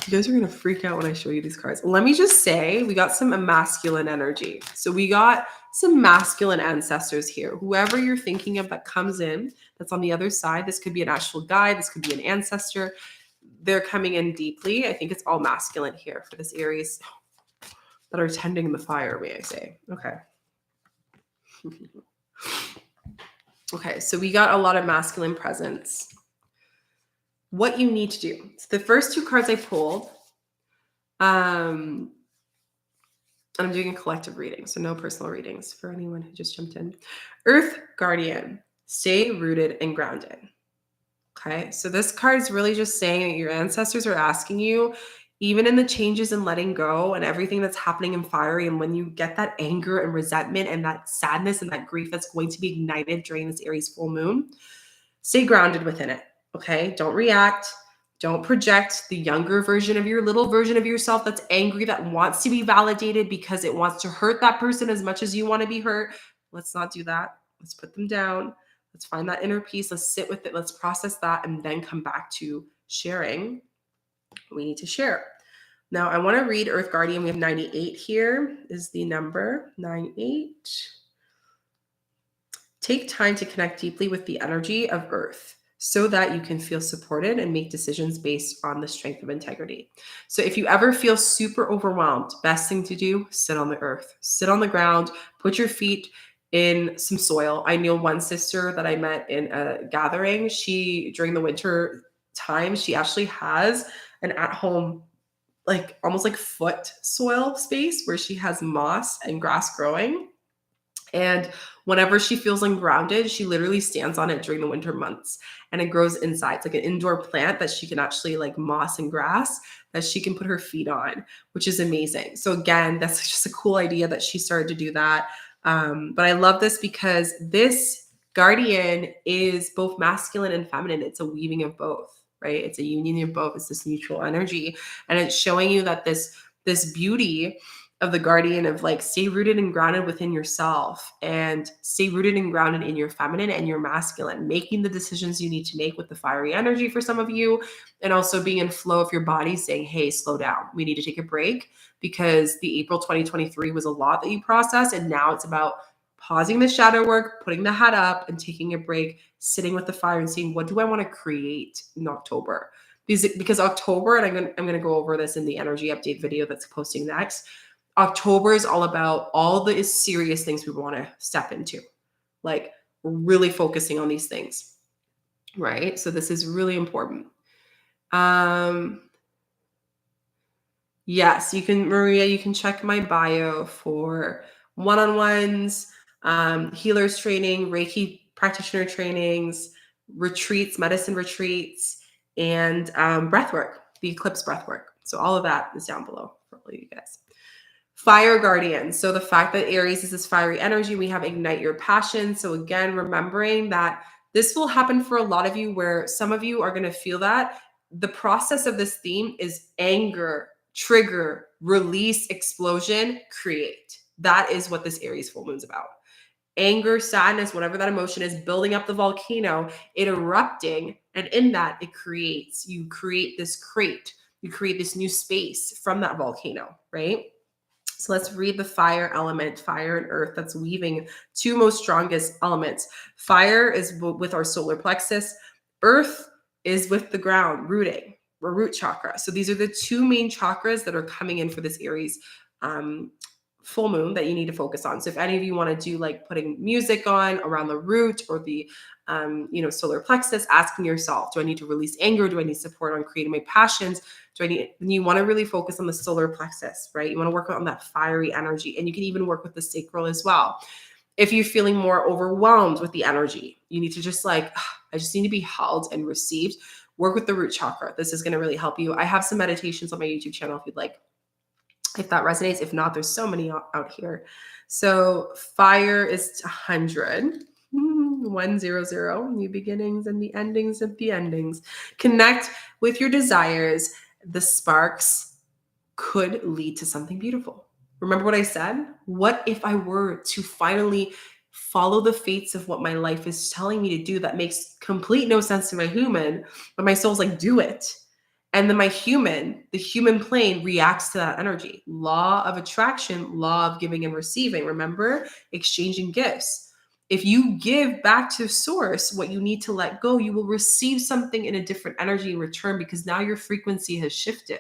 You guys are going to freak out when I show you these cards. Let me just say, we got some masculine energy. So we got some masculine ancestors here. Whoever you're thinking of that comes in, that's on the other side. This could be an astral guide. This could be an ancestor. They're coming in deeply. I think it's all masculine here for this Aries that are tending the fire, may I say. Okay. Okay, so we got a lot of masculine presence. What you need to do. So the first two cards I pulled, and I'm doing a collective reading, so no personal readings for anyone who just jumped in. Earth Guardian, stay rooted and grounded. Okay, so this card is really just saying that your ancestors are asking you, even in the changes and letting go and everything that's happening in fiery, and when you get that anger and resentment and that sadness and that grief that's going to be ignited during this Aries full moon, stay grounded within it. Okay, don't react. Don't project the younger version of your little version of yourself that's angry, that wants to be validated because it wants to hurt that person as much as you want to be hurt. Let's not do that. Let's put them down. Let's find that inner peace. Let's sit with it. Let's process that and then come back to sharing what we need to share. Now, I want to read Earth Guardian. We have 98 here is the number, 98. Take time to connect deeply with the energy of Earth so that you can feel supported and make decisions based on the strength of integrity. So if you ever feel super overwhelmed, best thing to do, sit on the earth, sit on the ground, put your feet in some soil. I know one sister that I met in a gathering, during the winter time, she actually has an at-home, like almost like foot soil space where she has moss and grass growing. And whenever she feels ungrounded, she literally stands on it during the winter months and it grows inside. It's like an indoor plant that she can actually, like moss and grass, that she can put her feet on, which is amazing. So again, that's just a cool idea that she started to do that. But I love this because this guardian is both masculine and feminine. It's a weaving of both, right? It's a union of both. It's this neutral energy. And it's showing you that this beauty of the guardian of like, stay rooted and grounded within yourself and stay rooted and grounded in your feminine and your masculine, making the decisions you need to make with the fiery energy for some of you, and also being in flow of your body, saying, hey, slow down. We need to take a break because the April 2023 was a lot that you processed. And now it's about pausing the shadow work, putting the hat up and taking a break, sitting with the fire and seeing, what do I want to create in October? Because October, and I'm going to go over this in the energy update video that's posting next, October is all about all the serious things we want to step into. Like, we're really focusing on these things, right? So this is really important. Yes, you can, Maria, you can check my bio for one-on-ones, healers training, Reiki practitioner trainings, retreats, medicine retreats, and breathwork, the eclipse breathwork. So all of that is down below for all of you guys. Fire guardian. So the fact that Aries is this fiery energy, we have ignite your passion. So again, remembering that this will happen for a lot of you, where some of you are going to feel that the process of this theme is anger, trigger, release, explosion, create. That is what this Aries full moon is about. Anger, sadness, whatever that emotion is, building up the volcano, it erupting. And in that, it creates, you create this crate, you create this new space from that volcano, right? So let's read the fire element, fire and earth, that's weaving two most strongest elements. Fire is with our solar plexus. Earth is with the ground, rooting, or root chakra. So these are the two main chakras that are coming in for this Aries full moon that you need to focus on. So if any of you want to do like putting music on around the root or the solar plexus, asking yourself, do I need to release anger? Do I need support on creating my passions? You want to really focus on the solar plexus, right? You want to work on that fiery energy, and you can even work with the sacral as well. If you're feeling more overwhelmed with the energy, you need to just I just need to be held and received. Work with the root chakra. This is going to really help you. I have some meditations on my YouTube channel if you'd like, if that resonates. If not, there's so many out here. So fire is 100. 100, new beginnings and the endings of the endings. Connect with your desires. The sparks could lead to something beautiful. Remember what I said? What if I were to finally follow the fates of what my life is telling me to do that makes complete no sense to my human, but my soul's like, do it. And then the human plane reacts to that energy. Law of attraction, law of giving and receiving. Remember, exchanging gifts. If you give back to source what you need to let go, you will receive something in a different energy in return, because now your frequency has shifted.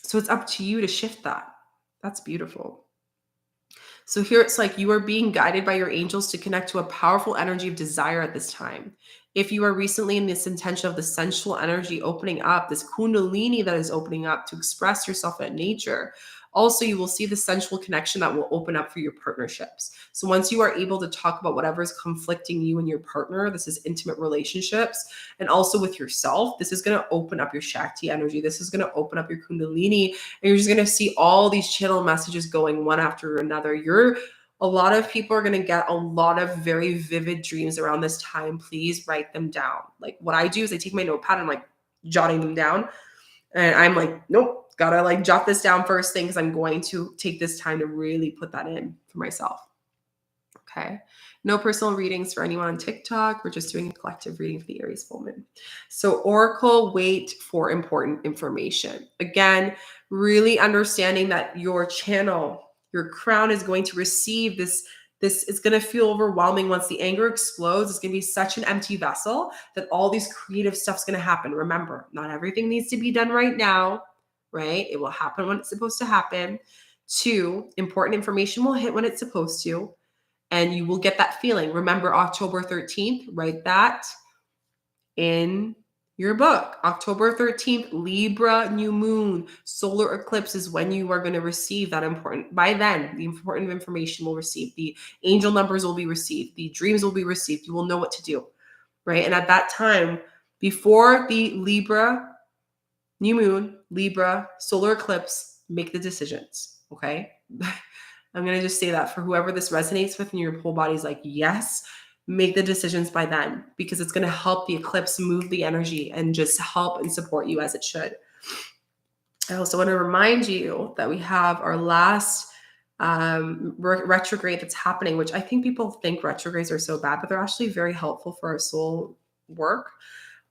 So it's up to you to shift that. That's beautiful. So here it's like you are being guided by your angels to connect to a powerful energy of desire at this time. If you are recently in this intention of the sensual energy opening up, this kundalini that is opening up to express yourself at nature, also you will see the sensual connection that will open up for your partnerships. So once you are able to talk about whatever is conflicting you and your partner, this is intimate relationships, and also with yourself, this is going to open up your Shakti energy. This is going to open up your kundalini, and you're just going to see all these channel messages going one after another. A lot of people are going to get a lot of very vivid dreams around this time. Please write them down. Like what I do is I take my notepad and I'm like jotting them down. And I'm like, nope, gotta like jot this down first thing because I'm going to take this time to really put that in for myself. Okay. No personal readings for anyone on TikTok. We're just doing a collective reading for the Aries full moon. So, Oracle, wait for important information. Again, really understanding that your channel, your crown is going to receive this. This is going to feel overwhelming once the anger explodes. It's going to be such an empty vessel that all these creative stuff's going to happen. Remember, not everything needs to be done right now, right? It will happen when it's supposed to happen. 2, important information will hit when it's supposed to. And you will get that feeling. Remember October 13th, write that in your book. October 13th, Libra new moon, solar eclipse is when you are going to receive that important. By then, the important information will receive. The angel numbers will be received. The dreams will be received. You will know what to do, right? And at that time, before the Libra new moon, Libra solar eclipse, make the decisions, okay? I'm going to just say that for whoever this resonates with and your whole body's like, yes, make the decisions by then because it's going to help the eclipse move the energy and just help and support you as it should. I also want to remind you that we have our last retrograde that's happening, which I think people think retrogrades are so bad, but they're actually very helpful for our soul work.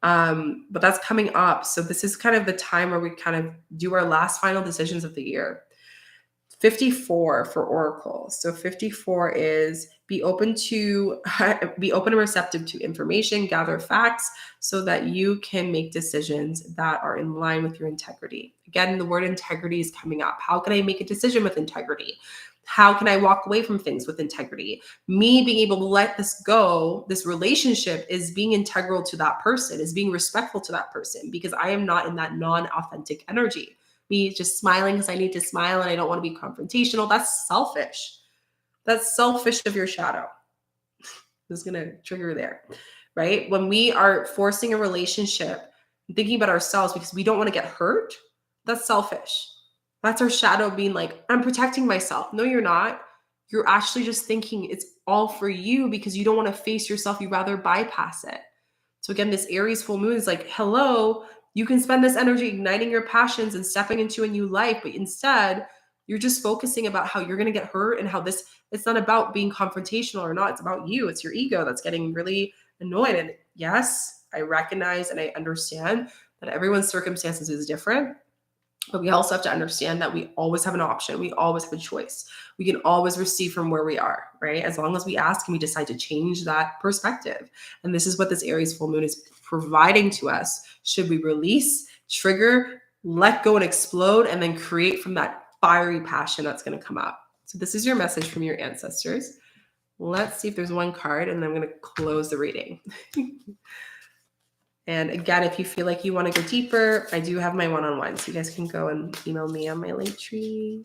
But that's coming up. So this is kind of the time where we kind of do our last final decisions of the year. 54 for Oracle. So 54 is be open and receptive to information, gather facts so that you can make decisions that are in line with your integrity. Again, the word integrity is coming up. How can I make a decision with integrity? How can I walk away from things with integrity? Me being able to let this go, this relationship is being integral to that person, is being respectful to that person because I am not in that non-authentic energy. Me just smiling because I need to smile and I don't want to be confrontational. That's selfish. That's selfish of your shadow. This is going to trigger there, right? When we are forcing a relationship, thinking about ourselves because we don't want to get hurt, that's selfish. That's our shadow being like, I'm protecting myself. No, you're not. You're actually just thinking it's all for you because you don't want to face yourself. You'd rather bypass it. So again, this Aries full moon is like, hello, you can spend this energy igniting your passions and stepping into a new life, but instead you're just focusing about how you're going to get hurt and how it's not about being confrontational or not. It's about you. It's your ego that's getting really annoyed. And yes, I recognize and I understand that everyone's circumstances is different, but we also have to understand that we always have an option. We always have a choice. We can always receive from where we are, right? As long as we ask and we decide to change that perspective. And this is what this Aries full moon is providing to us. Should we release, trigger, let go and explode, and then create from that fiery passion that's going to come out? So this is your message from your ancestors. Let's see if there's one card, and then I'm going to close the reading. And again, if you feel like you want to go deeper, I do have my one-on-one. So you guys can go and email me on my link tree.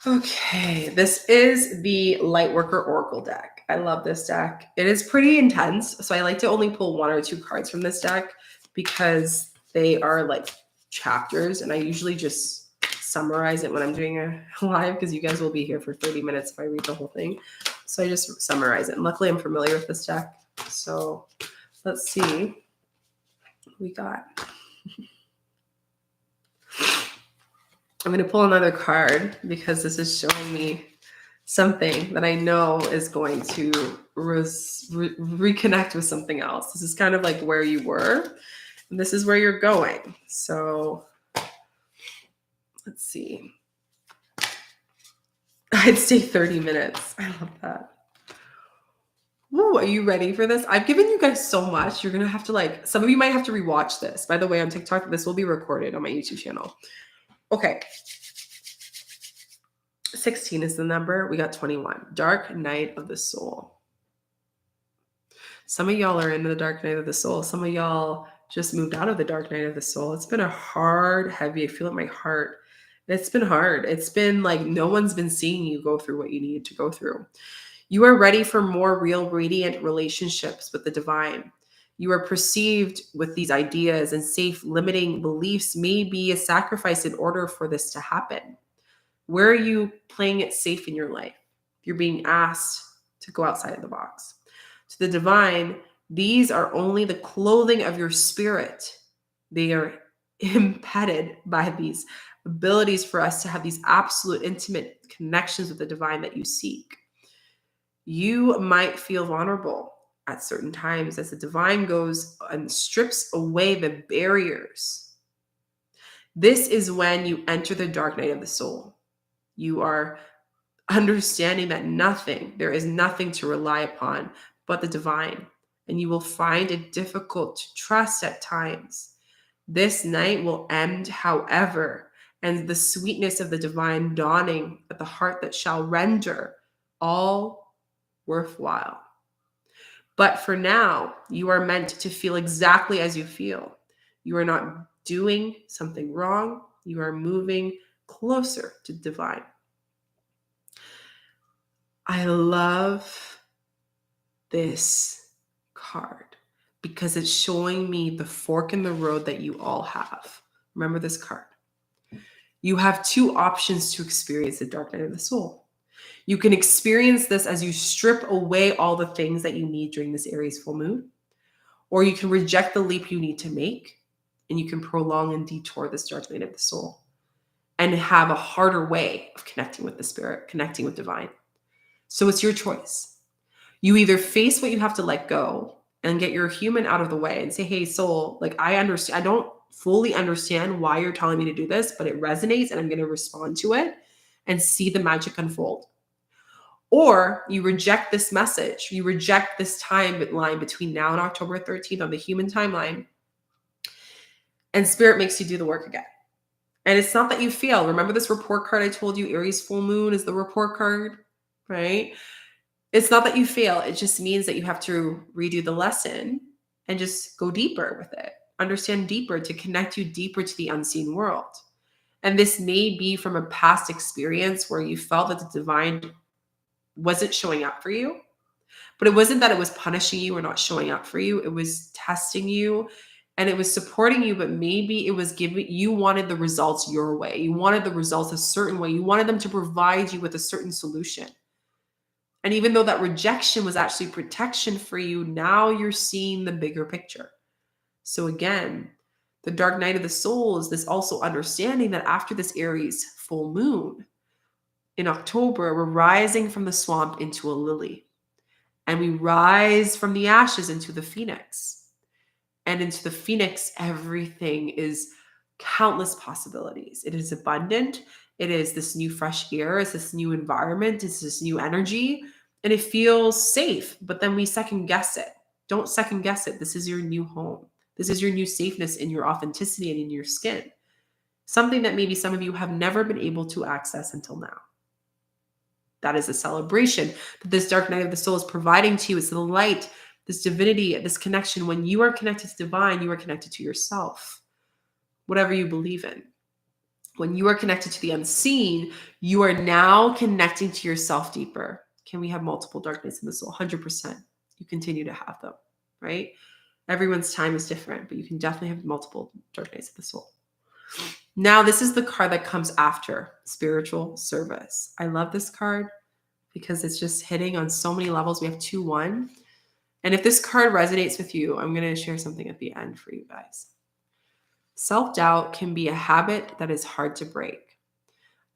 Okay, this is the Lightworker Oracle deck. I love this deck. It is pretty intense. So I like to only pull 1 or 2 cards from this deck because they are like chapters. And I usually just summarize it when I'm doing a live because you guys will be here for 30 minutes if I read the whole thing. So I just summarize it. And luckily I'm familiar with this deck. So let's see what we got. I'm going to pull another card because this is showing me something that I know is going to reconnect with something else. This is kind of like where you were, and this is where you're going. So let's see. I'd say 30 minutes. I love that. Ooh, are you ready for this? I've given you guys so much. You're going to have to some of you might have to rewatch this. By the way, on TikTok, this will be recorded on my YouTube channel. Okay. 16 is the number. We got 21. Dark night of the soul. Some of y'all are in the dark night of the soul. Some of y'all just moved out of the dark night of the soul. It's been a hard, heavy, I feel it in my heart. It's been hard. It's been like no one's been seeing you go through what you needed to go through. You are ready for more real, radiant relationships with the divine. You are perceived with these ideas, and safe, limiting beliefs may be a sacrifice in order for this to happen. Where are you playing it safe in your life? You're being asked to go outside of the box. To the divine, these are only the clothing of your spirit. They are impeded by these abilities for us to have these absolute intimate connections with the divine that you seek. You might feel vulnerable at certain times as the divine goes and strips away the barriers. This is when you enter the dark night of the soul. You are understanding that there is nothing to rely upon but the divine, and you will find it difficult to trust at times. This night will end, however, and the sweetness of the divine dawning at the heart that shall render all worthwhile. But for now, you are meant to feel exactly as you feel. You are not doing something wrong. You are moving closer to divine. I love this card because it's showing me the fork in the road that you all have. Remember this card. You have two options to experience the dark night of the soul. You can experience this as you strip away all the things that you need during this Aries full moon, or you can reject the leap you need to make, and you can prolong and detour this dark night of the soul and have a harder way of connecting with the spirit, connecting with divine. So it's your choice. You either face what you have to let go and get your human out of the way and say, hey, soul, like I understand, I don't fully understand why you're telling me to do this, but it resonates and I'm going to respond to it and see the magic unfold. Or you reject this message. You reject this timeline between now and October 13th on the human timeline, and spirit makes you do the work again. And it's not that you fail. Remember this report card I told you, Aries full moon is the report card, right? It's not that you fail. It just means that you have to redo the lesson and just go deeper with it. Understand deeper to connect you deeper to the unseen world. And this may be from a past experience where you felt that the divine wasn't showing up for you, but it wasn't that it was punishing you or not showing up for you. It was testing you and it was supporting you, but maybe it was you wanted the results your way. You wanted the results a certain way. You wanted them to provide you with a certain solution. And even though that rejection was actually protection for you, now you're seeing the bigger picture. So again, the dark night of the soul is this also understanding that after this Aries full moon in October, we're rising from the swamp into a lily. And we rise from the ashes into the phoenix. And into the phoenix, everything is countless possibilities. It is abundant. It is this new fresh air. It's this new environment. It's this new energy. And it feels safe, but then we second guess it. Don't second guess it. This is your new home. This is your new safeness in your authenticity and in your skin. Something that maybe some of you have never been able to access until now. That is a celebration that this dark night of the soul is providing to you. It's the light, this divinity, this connection. When you are connected to divine, you are connected to yourself, whatever you believe in. When you are connected to the unseen, you are now connecting to yourself deeper. Can we have multiple dark nights in the soul? 100%. You continue to have them, right? Everyone's time is different, but you can definitely have multiple dark nights of the soul. Now, this is the card that comes after spiritual service. I love this card because it's just hitting on so many levels. We have 2-1. And if this card resonates with you, I'm going to share something at the end for you guys. Self-doubt can be a habit that is hard to break.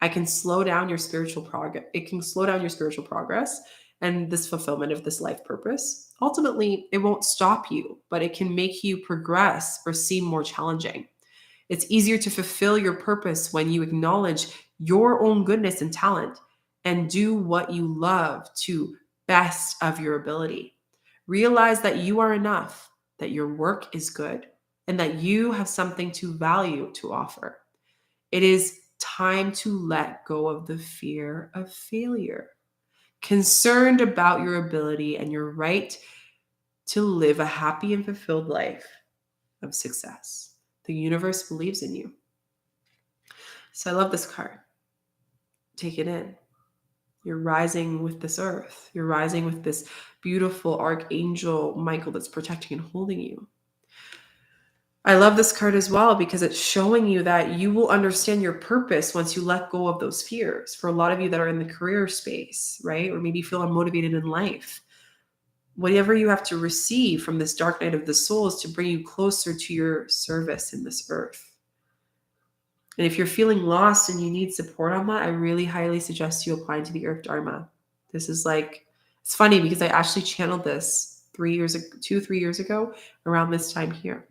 It can slow down your spiritual progress. It can slow down your spiritual progress and this fulfillment of this life purpose. Ultimately, it won't stop you, but it can make you progress or seem more challenging. It's easier to fulfill your purpose when you acknowledge your own goodness and talent and do what you love to best of your ability. Realize that you are enough, that your work is good, and that you have something to value to offer. It is time to let go of the fear of failure. Concerned about your ability and your right to live a happy and fulfilled life of success. The universe believes in you. So I love this card. Take it in. You're rising with this earth. You're rising with this beautiful archangel Michael that's protecting and holding you. I love this card as well because it's showing you that you will understand your purpose once you let go of those fears. For a lot of you that are in the career space, right? Or maybe feel unmotivated in life. Whatever you have to receive from this dark night of the soul is to bring you closer to your service in this earth. And if you're feeling lost and you need support on that, I really highly suggest you apply to the Earth Dharma. This is like, it's funny because I actually channeled this 3 years ago around this time here.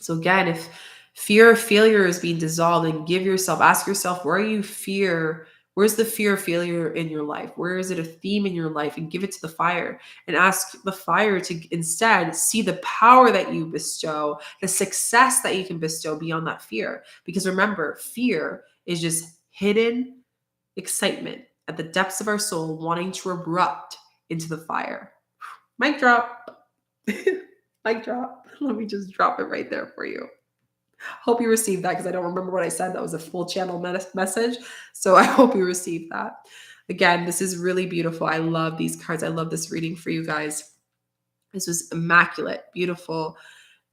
So again, if fear of failure is being dissolved, and ask yourself, where's the fear of failure in your life? Where is it a theme in your life? And give it to the fire and ask the fire to instead see the power that you bestow, the success that you can bestow beyond that fear. Because remember, fear is just hidden excitement at the depths of our soul wanting to erupt into the fire. Mic drop. Mic drop. Let me just drop it right there for you. Hope you received that because I don't remember what I said. That was a full channel message. So I hope you received that. Again, this is really beautiful. I love these cards. I love this reading for you guys. This was immaculate, beautiful.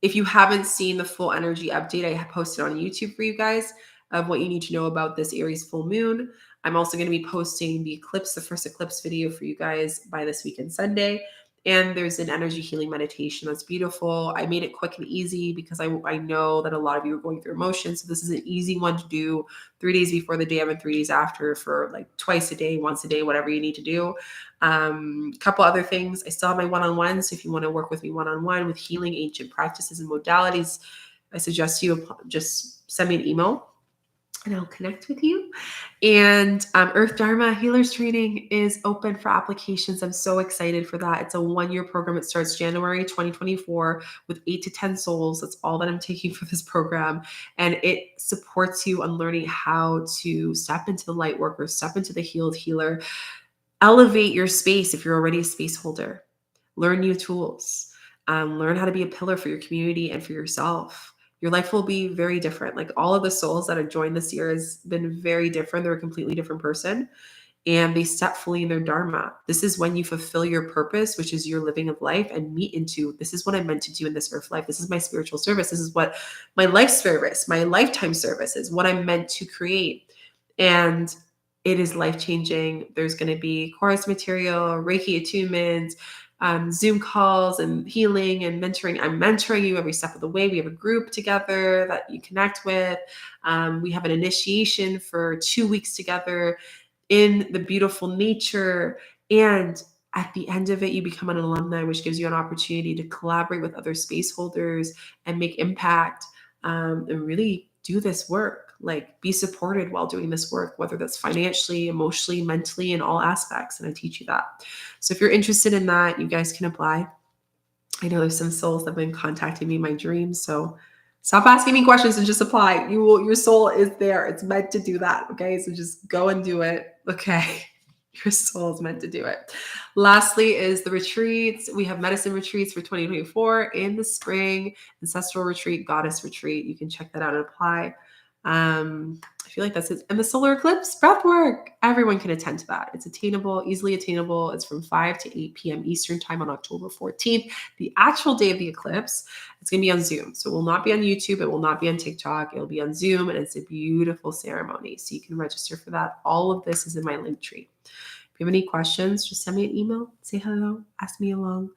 If you haven't seen the full energy update, I have posted on YouTube for you guys of what you need to know about this Aries full moon. I'm also going to be posting the first eclipse video for you guys by this weekend Sunday. And there's an energy healing meditation that's beautiful. I made it quick and easy because I know that a lot of you are going through emotions. So this is an easy one to do 3 days before the day of and 3 days after for like twice a day, once a day, whatever you need to do. Couple other things. I still have my one-on-ones. So if you want to work with me one-on-one with healing, ancient practices, and modalities, I suggest you just send me an email and I'll connect with you. And Earth Dharma Healers Training is open for applications. I'm so excited for that. It's a 1-year program. It starts January 2024 with 8 to 10 souls. That's all that I'm taking for this program. And it supports you on learning how to step into the light worker, step into the healed healer, elevate your space if you're already a space holder, learn new tools, learn how to be a pillar for your community and for yourself. Your life will be very different. Like all of the souls that have joined this year has been very different. They're a completely different person and they step fully in their dharma. This is when you fulfill your purpose, which is your living of life, and meet into, this is what I'm meant to do in this earth life. This is my spiritual service. This is what my life service, my lifetime service is, what I'm meant to create. And it is life-changing. There's going to be course material, Reiki attunements, Zoom calls and healing and mentoring. I'm mentoring you every step of the way. We have a group together that you connect with. We have an initiation for 2 weeks together in the beautiful nature. And at the end of it, you become an alumni, which gives you an opportunity to collaborate with other space holders and make impact and really do this work. Like be supported while doing this work, whether that's financially, emotionally, mentally, in all aspects. And I teach you that. So if you're interested in that, you guys can apply. I know there's some souls that have been contacting me in my dreams. So stop asking me questions and just apply. Your soul is there. It's meant to do that. Okay. So just go and do it. Okay. Your soul is meant to do it. Lastly is the retreats. We have medicine retreats for 2024 in the spring, ancestral retreat, goddess retreat. You can check that out and apply. I feel like that's it. And the solar eclipse breath work. Everyone can attend to that. It's attainable, easily attainable. It's from 5 to 8 p.m. Eastern time on October 14th. The actual day of the eclipse, it's going to be on Zoom. So it will not be on YouTube. It will not be on TikTok. It'll be on Zoom. And it's a beautiful ceremony. So you can register for that. All of this is in my link tree. If you have any questions, just send me an email, say hello, ask me along.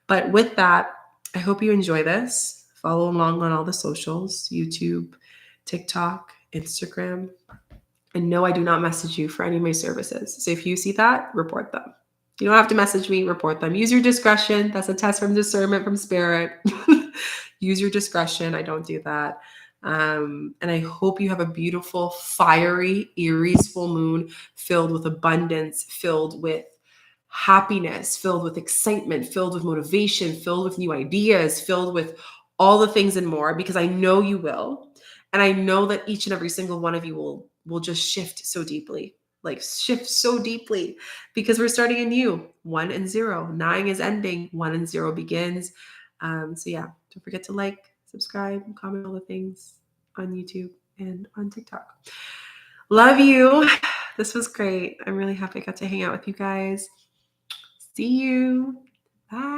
But with that, I hope you enjoy this. Follow along on all the socials, YouTube, TikTok, Instagram. And no, I do not message you for any of my services. So if you see that, report them. You don't have to message me, report them. Use your discretion. That's a test from discernment from spirit. Use your discretion. I don't do that. And I hope you have a beautiful, fiery Aries full moon filled with abundance, filled with happiness, filled with excitement, filled with motivation, filled with new ideas, filled with all the things and more, because I know you will. And I know that each and every single one of you will just shift so deeply, because we're starting anew. 1 and 0. 9 is ending. 1 and 0 begins. So yeah, don't forget to like, subscribe, comment all the things on YouTube and on TikTok. Love you. This was great. I'm really happy I got to hang out with you guys. See you. Bye.